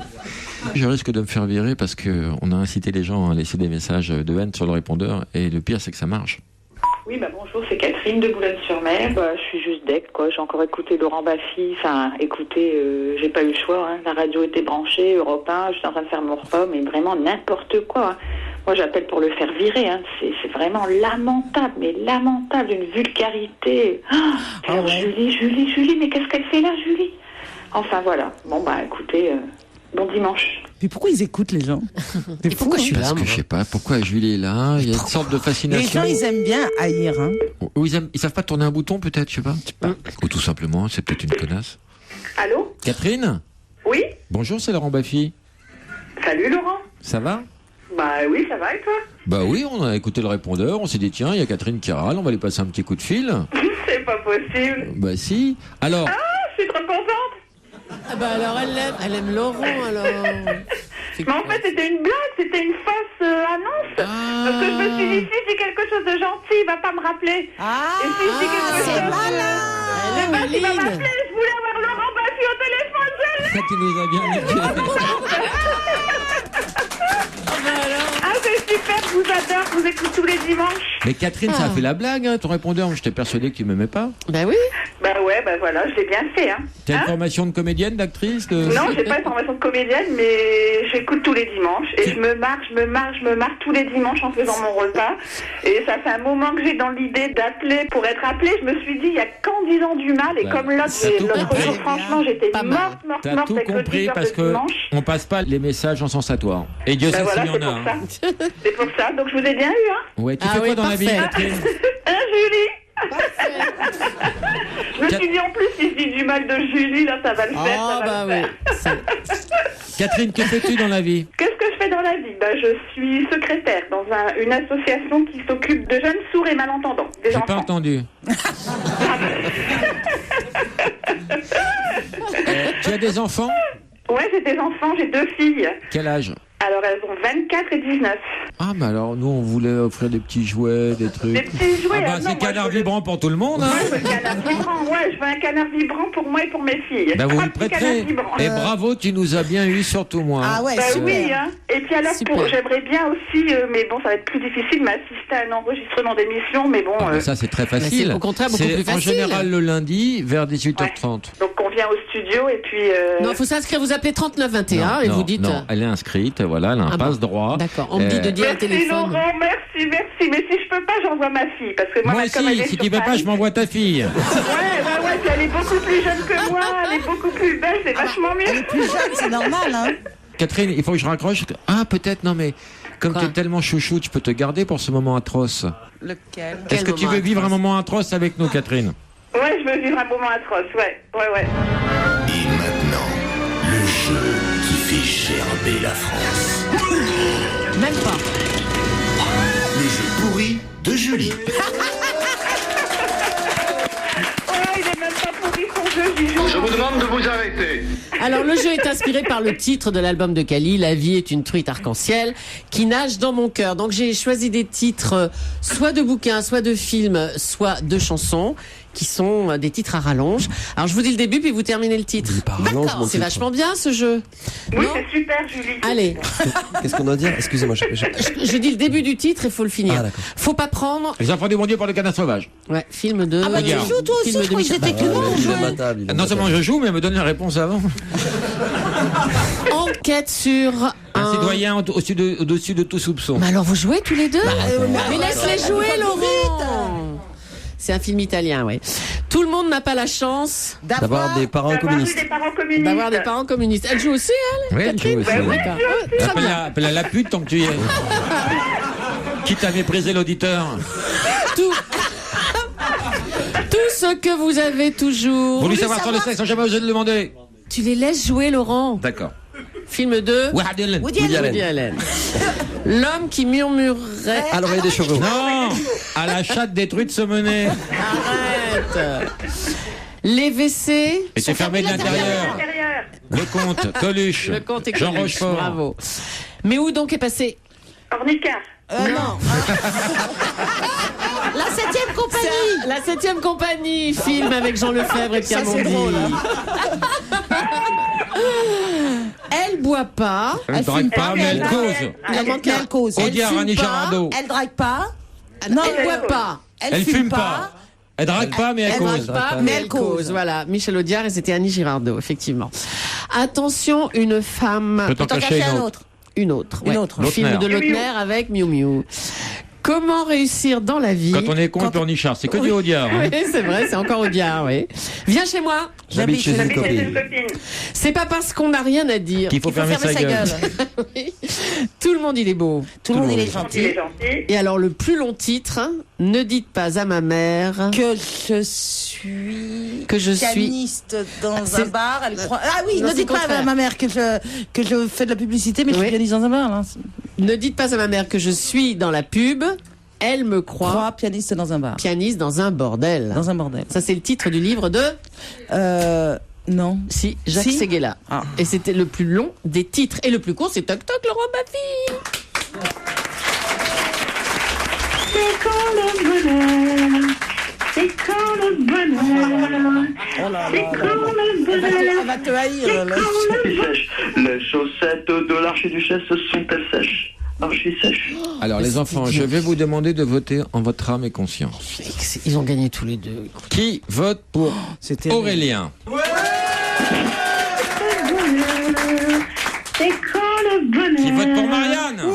[SPEAKER 5] Je risque de me faire virer parce qu'on a incité les gens à laisser des messages de haine sur le répondeur et le pire, c'est que ça marche.
[SPEAKER 1] Oui, bonjour, c'est Catherine de Boulogne-sur-Mer. Je suis juste deck, quoi. J'ai encore écouté Laurent Baffy. Enfin, j'ai pas eu le choix. Hein. La radio était branchée, Europe 1, j'étais en train de faire mon repas, mais vraiment n'importe quoi. Hein. Moi, j'appelle pour le faire virer. Hein. C'est vraiment lamentable, d'une vulgarité. Alors, Julie, mais qu'est-ce qu'elle fait là, Julie? Enfin, voilà. Bon, écoutez, bon dimanche.
[SPEAKER 7] Mais pourquoi ils écoutent, les gens?
[SPEAKER 2] Et pourquoi je suis là?
[SPEAKER 5] Parce que je sais pas, pourquoi Julie est là? Il y a une sorte de fascination.
[SPEAKER 7] Les gens, ils aiment bien haïr. Hein.
[SPEAKER 5] Ou ils savent pas tourner un bouton, peut-être, je sais pas. Ou tout simplement, c'est peut-être une connasse.
[SPEAKER 1] Allô?
[SPEAKER 5] Catherine?
[SPEAKER 1] Oui?
[SPEAKER 5] Bonjour, c'est Laurent Baffy.
[SPEAKER 1] Salut, Laurent.
[SPEAKER 5] Ça va?
[SPEAKER 1] Oui, ça va, et toi?
[SPEAKER 5] Oui, on a écouté le répondeur, on s'est dit, tiens, il y a Catherine qui râle, on va lui passer un petit coup de fil.
[SPEAKER 1] C'est pas possible.
[SPEAKER 5] Si. Alors...
[SPEAKER 1] Ah, je suis trop contente.
[SPEAKER 2] Alors, elle aime Laurent, alors...
[SPEAKER 1] Mais en fait, c'était une blague, c'était une fausse annonce. Parce que je me suis dit, si je dis quelque chose de gentil, il va pas me rappeler. Et si je dis quelque chose...
[SPEAKER 2] c'est malin.
[SPEAKER 1] Il va m'appeler, je voulais avoir Laurent Baffy au téléphone, je l'ai.
[SPEAKER 5] Tu nous as bien niqué.
[SPEAKER 1] C'est super, je vous adore, je vous écoute tous les dimanches.
[SPEAKER 5] Mais Catherine, ça a fait la blague, hein, ton répondeur. J'étais persuadé que tu m'aimais pas.
[SPEAKER 2] Oui.
[SPEAKER 1] Voilà, je l'ai bien fait. Hein.
[SPEAKER 5] T'as une formation de comédienne, d'actrice
[SPEAKER 1] Non, j'ai pas une formation de comédienne, mais j'écoute tous les dimanches. Et je me marre tous les dimanches en faisant mon repas. Et ça fait un moment que j'ai dans l'idée d'appeler pour être appelée. Je me suis dit, il y a qu'en disant du mal. Et comme l'autre jour, franchement, j'étais morte
[SPEAKER 5] T'as tout compris parce que on passe pas les messages en sensatoire. Et Dieu sait s'il y en a.
[SPEAKER 1] C'est pour ça, donc je vous ai bien eu. Hein.
[SPEAKER 5] Ouais, tu fais quoi dans la vie, Catherine?
[SPEAKER 1] Julie. Je me suis dit en plus, si je dis du mal de Julie, là, ça va le faire.
[SPEAKER 5] Catherine, que fais-tu dans la vie?
[SPEAKER 1] Qu'est-ce que je fais dans la vie? Je suis secrétaire dans une association qui s'occupe de jeunes sourds et malentendants.
[SPEAKER 5] J'ai pas entendu. Tu as des enfants?
[SPEAKER 1] Ouais, j'ai des enfants, j'ai 2 filles.
[SPEAKER 5] Quel âge?
[SPEAKER 1] Alors, elles ont 24 et 19.
[SPEAKER 5] Ah, mais alors, nous, on voulait offrir des petits jouets, des trucs.
[SPEAKER 1] Des petits jouets.
[SPEAKER 5] C'est canard vibrant pour tout le monde, hein.
[SPEAKER 1] Ouais, je veux un canard vibrant. Ouais, je veux un canard vibrant pour moi et pour mes filles.
[SPEAKER 5] Vous le prêterez. Et bravo, tu nous as bien eu, surtout moi.
[SPEAKER 7] Ah ouais,
[SPEAKER 1] oui, hein. Et puis alors, j'aimerais bien aussi, mais bon, ça va être plus difficile, m'assister à un enregistrement d'émission, mais bon...
[SPEAKER 5] ça, c'est très facile.
[SPEAKER 2] C'est au contraire beaucoup plus facile.
[SPEAKER 5] En général, le lundi, vers 18h30.
[SPEAKER 1] Ouais. Donc, on vient au studio et puis...
[SPEAKER 2] Non, il faut s'inscrire, vous appelez 3921 et vous dites...
[SPEAKER 5] Non, elle est inscrite, voilà, elle a un passe-droit.
[SPEAKER 2] D'accord, on me dit de dire le téléphone.
[SPEAKER 1] Merci Laurent, merci. Mais si je peux pas, j'envoie ma fille. Parce que moi
[SPEAKER 5] aussi, si tu peux pas, je m'envoie ta fille.
[SPEAKER 1] Ouais, puis elle est beaucoup plus jeune que moi, elle est beaucoup plus belle, c'est vachement mieux.
[SPEAKER 7] Elle est plus jeune, c'est normal, hein.
[SPEAKER 5] Catherine, il faut que je raccroche. Ah, peut-être, non, mais comme tu es tellement chouchou, tu peux te garder pour ce moment atroce.
[SPEAKER 7] Lequel?
[SPEAKER 5] Est-ce que tu veux vivre un moment atroce avec nous, Catherine?
[SPEAKER 1] Ouais, je veux vivre un moment atroce, ouais.
[SPEAKER 14] Et maintenant, le jeu qui fait gerber la France.
[SPEAKER 2] Même pas.
[SPEAKER 14] Le jeu pourri de Julie.
[SPEAKER 1] Il est même pas pourri son jeu, j'y joue.
[SPEAKER 4] Je vous demande de vous arrêter.
[SPEAKER 2] Alors, le jeu est inspiré par le titre de l'album de Kali, La vie est une truite arc-en-ciel, qui nage dans mon cœur. Donc, j'ai choisi des titres soit de bouquins, soit de films, soit de chansons, qui sont des titres à rallonge. Alors, je vous dis le début, puis vous terminez le titre.
[SPEAKER 3] D'accord,
[SPEAKER 2] c'est vachement bien, ce jeu.
[SPEAKER 1] Oui, c'est super, Julie.
[SPEAKER 2] Allez.
[SPEAKER 3] Qu'est-ce qu'on doit dire? Excusez-moi.
[SPEAKER 2] Je dis le début du titre, il faut le finir.
[SPEAKER 3] Ah, d'accord.
[SPEAKER 2] Faut pas prendre...
[SPEAKER 5] Les enfants du bon Dieu par le canard sauvage.
[SPEAKER 2] Ouais, film de...
[SPEAKER 7] Ah bah tu joues toi aussi, je crois que j'étais que moi.
[SPEAKER 5] Non seulement je joue, mais elle me donne la réponse avant.
[SPEAKER 2] Enquête sur
[SPEAKER 5] un citoyen au-dessus de tout soupçon.
[SPEAKER 2] Mais alors vous jouez tous les deux? Mais laisse-les jouer, Laurent. C'est un film italien, oui. Tout le monde n'a pas la chance
[SPEAKER 3] d'avoir des parents communistes.
[SPEAKER 2] D'avoir des parents communistes. Elle joue aussi, elle?
[SPEAKER 5] Oui, elle joue aussi. Appelle-la la pute tant que tu y es. Quitte à mépriser l'auditeur.
[SPEAKER 2] Tout ce que vous avez toujours...
[SPEAKER 5] Voulu savoir sur le sexe sans jamais oser le demander.
[SPEAKER 2] Tu les laisses jouer, Laurent.
[SPEAKER 5] D'accord.
[SPEAKER 2] Film de
[SPEAKER 3] Woody
[SPEAKER 2] Allen. L'homme qui murmurait
[SPEAKER 3] à l'oreille des chevaux.
[SPEAKER 5] Non, à la chatte détruite se mener.
[SPEAKER 2] Arrête. Les WC
[SPEAKER 5] étaient fermés de l'intérieur. Le comte, Coluche, Jean Rochefort.
[SPEAKER 2] Bravo. Mais où donc est passé
[SPEAKER 1] Ornica.
[SPEAKER 2] Non.
[SPEAKER 7] La 7e compagnie.
[SPEAKER 2] La 7e compagnie, film avec Jean Lefebvre et Pierre Mondi. Elle boit pas.
[SPEAKER 5] Elle drague pas, mais elle cause.
[SPEAKER 7] Elle cause.
[SPEAKER 2] Elle
[SPEAKER 5] Audiard,
[SPEAKER 2] fume
[SPEAKER 5] Annie
[SPEAKER 2] pas.
[SPEAKER 5] Girardot.
[SPEAKER 7] Elle drague pas.
[SPEAKER 2] Non, elle boit pas.
[SPEAKER 7] Elle fume pas.
[SPEAKER 5] Elle drague pas, mais elle cause.
[SPEAKER 2] Mais elle cause. Voilà, Michel Audiard et c'était Annie Girardot, effectivement. Attention, une femme.
[SPEAKER 5] Peut-en cacher une autre.
[SPEAKER 2] Une autre.
[SPEAKER 5] Une
[SPEAKER 2] ouais.
[SPEAKER 5] autre.
[SPEAKER 2] Le film de
[SPEAKER 5] Lautner.
[SPEAKER 2] Lautner avec Miu Miu. Comment réussir dans la vie
[SPEAKER 5] Quand on est con, on pleurnichard, c'est que du Audiard. Hein.
[SPEAKER 2] Oui, c'est vrai, c'est encore Audiard, oui. Viens chez moi.
[SPEAKER 3] J'habite chez une copine.
[SPEAKER 2] C'est pas parce qu'on n'a rien à dire
[SPEAKER 5] Qu'il faut fermer sa gueule.
[SPEAKER 2] Oui. Tout le monde, il est beau.
[SPEAKER 7] Tout le monde, il est gentil.
[SPEAKER 2] Et alors, le plus long titre, ne dites pas à ma mère
[SPEAKER 7] que je suis
[SPEAKER 2] pianiste
[SPEAKER 7] dans un bar. Elle croit... Ah oui,
[SPEAKER 2] Non,
[SPEAKER 7] ne
[SPEAKER 2] c'est
[SPEAKER 7] dites pas à ma mère que je fais de la publicité, mais je suis pianiste dans un bar. Là.
[SPEAKER 2] Ne dites pas à ma mère que je suis dans la pub. Elle me croit
[SPEAKER 7] pianiste dans un bar.
[SPEAKER 2] Pianiste dans un bordel.
[SPEAKER 7] Dans un bordel.
[SPEAKER 2] Ça, c'est le titre du livre de...
[SPEAKER 7] Non.
[SPEAKER 2] Si, Jacques Séguéla. Ah. Et c'était le plus long des titres. Et le plus court, c'est Toc Toc, Laurent Baffy.
[SPEAKER 8] C'est quand le bonheur, c'est quand le bonheur, c'est quand le bonheur.
[SPEAKER 7] Elle va te haïr.
[SPEAKER 9] Les chaussettes de l'archiduchesse sont-elles sèches? Archi sèches.
[SPEAKER 5] Alors les enfants, je vais vous demander de voter en votre âme et conscience.
[SPEAKER 2] Ils ont gagné tous les deux.
[SPEAKER 5] Qui vote pour Aurélien?
[SPEAKER 8] C'est quand le bonheur.
[SPEAKER 5] Qui vote pour Marianne?
[SPEAKER 3] Oh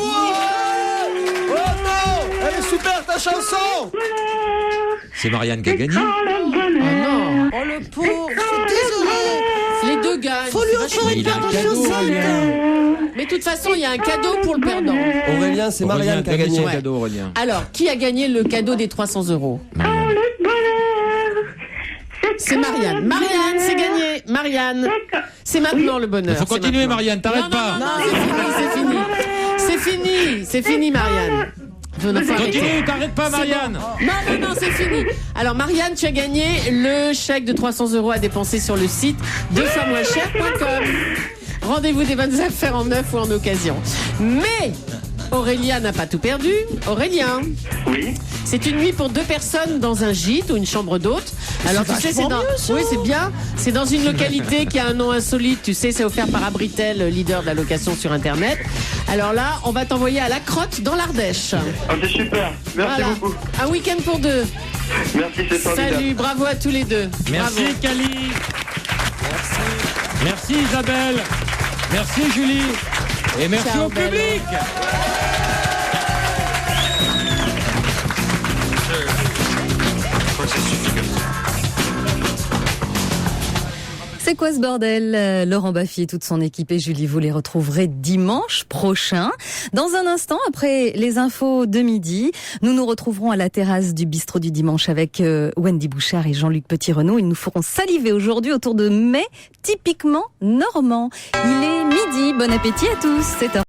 [SPEAKER 3] non, elle est super ta chanson.
[SPEAKER 5] C'est Marianne qui a gagné.
[SPEAKER 2] Oh non.
[SPEAKER 7] Oh le pauvre, désolé.
[SPEAKER 2] Les deux gagnent.
[SPEAKER 7] Faut lui offrir une paire de chaussettes.
[SPEAKER 2] Mais de toute façon, il y a un cadeau pour le perdant.
[SPEAKER 3] Aurélien, c'est Marianne qui a gagné.
[SPEAKER 5] son cadeau, Aurélien.
[SPEAKER 2] Alors, qui a gagné le cadeau des 300 €? C'est Marianne. Marianne, c'est gagné. Marianne. C'est maintenant le bonheur.
[SPEAKER 5] Il faut continuer, Marianne, t'arrêtes pas.
[SPEAKER 2] Non, c'est fini. C'est fini. C'est fini, Marianne.
[SPEAKER 5] Continue, t'arrêtes pas, Marianne.
[SPEAKER 2] Non, c'est fini. Alors, Marianne, tu as gagné le chèque de 300 € à dépenser sur le site 2foismoincher.com. Rendez-vous des bonnes affaires en neuf ou en occasion. Mais Aurélien n'a pas tout perdu. Aurélien.
[SPEAKER 9] Oui.
[SPEAKER 2] C'est une nuit pour 2 personnes dans un gîte ou une chambre d'hôte. Alors tu sais, c'est dans... Oui, c'est bien. C'est dans une localité qui a un nom insolite. Tu sais, c'est offert par Abritel, leader de la location sur Internet. Alors là, on va t'envoyer à La Crotte dans l'Ardèche.
[SPEAKER 9] Ah, c'est super. Merci beaucoup.
[SPEAKER 2] Un week-end pour 2.
[SPEAKER 9] Merci, c'est formidable.
[SPEAKER 2] Salut, bravo à tous les deux.
[SPEAKER 5] Merci, Cali. Merci, Isabelle. Merci, Julie. Et merci
[SPEAKER 2] Ciao,
[SPEAKER 5] au public.
[SPEAKER 13] C'est quoi ce bordel? Laurent Baffy et toute son équipe et Julie, vous les retrouverez dimanche prochain. Dans un instant, après les infos de midi, nous nous retrouverons à la terrasse du bistrot du dimanche avec Wendy Bouchard et Jean-Luc Petit-Renaud. Ils nous feront saliver aujourd'hui autour de mets typiquement normands. Il est midi, bon appétit à tous.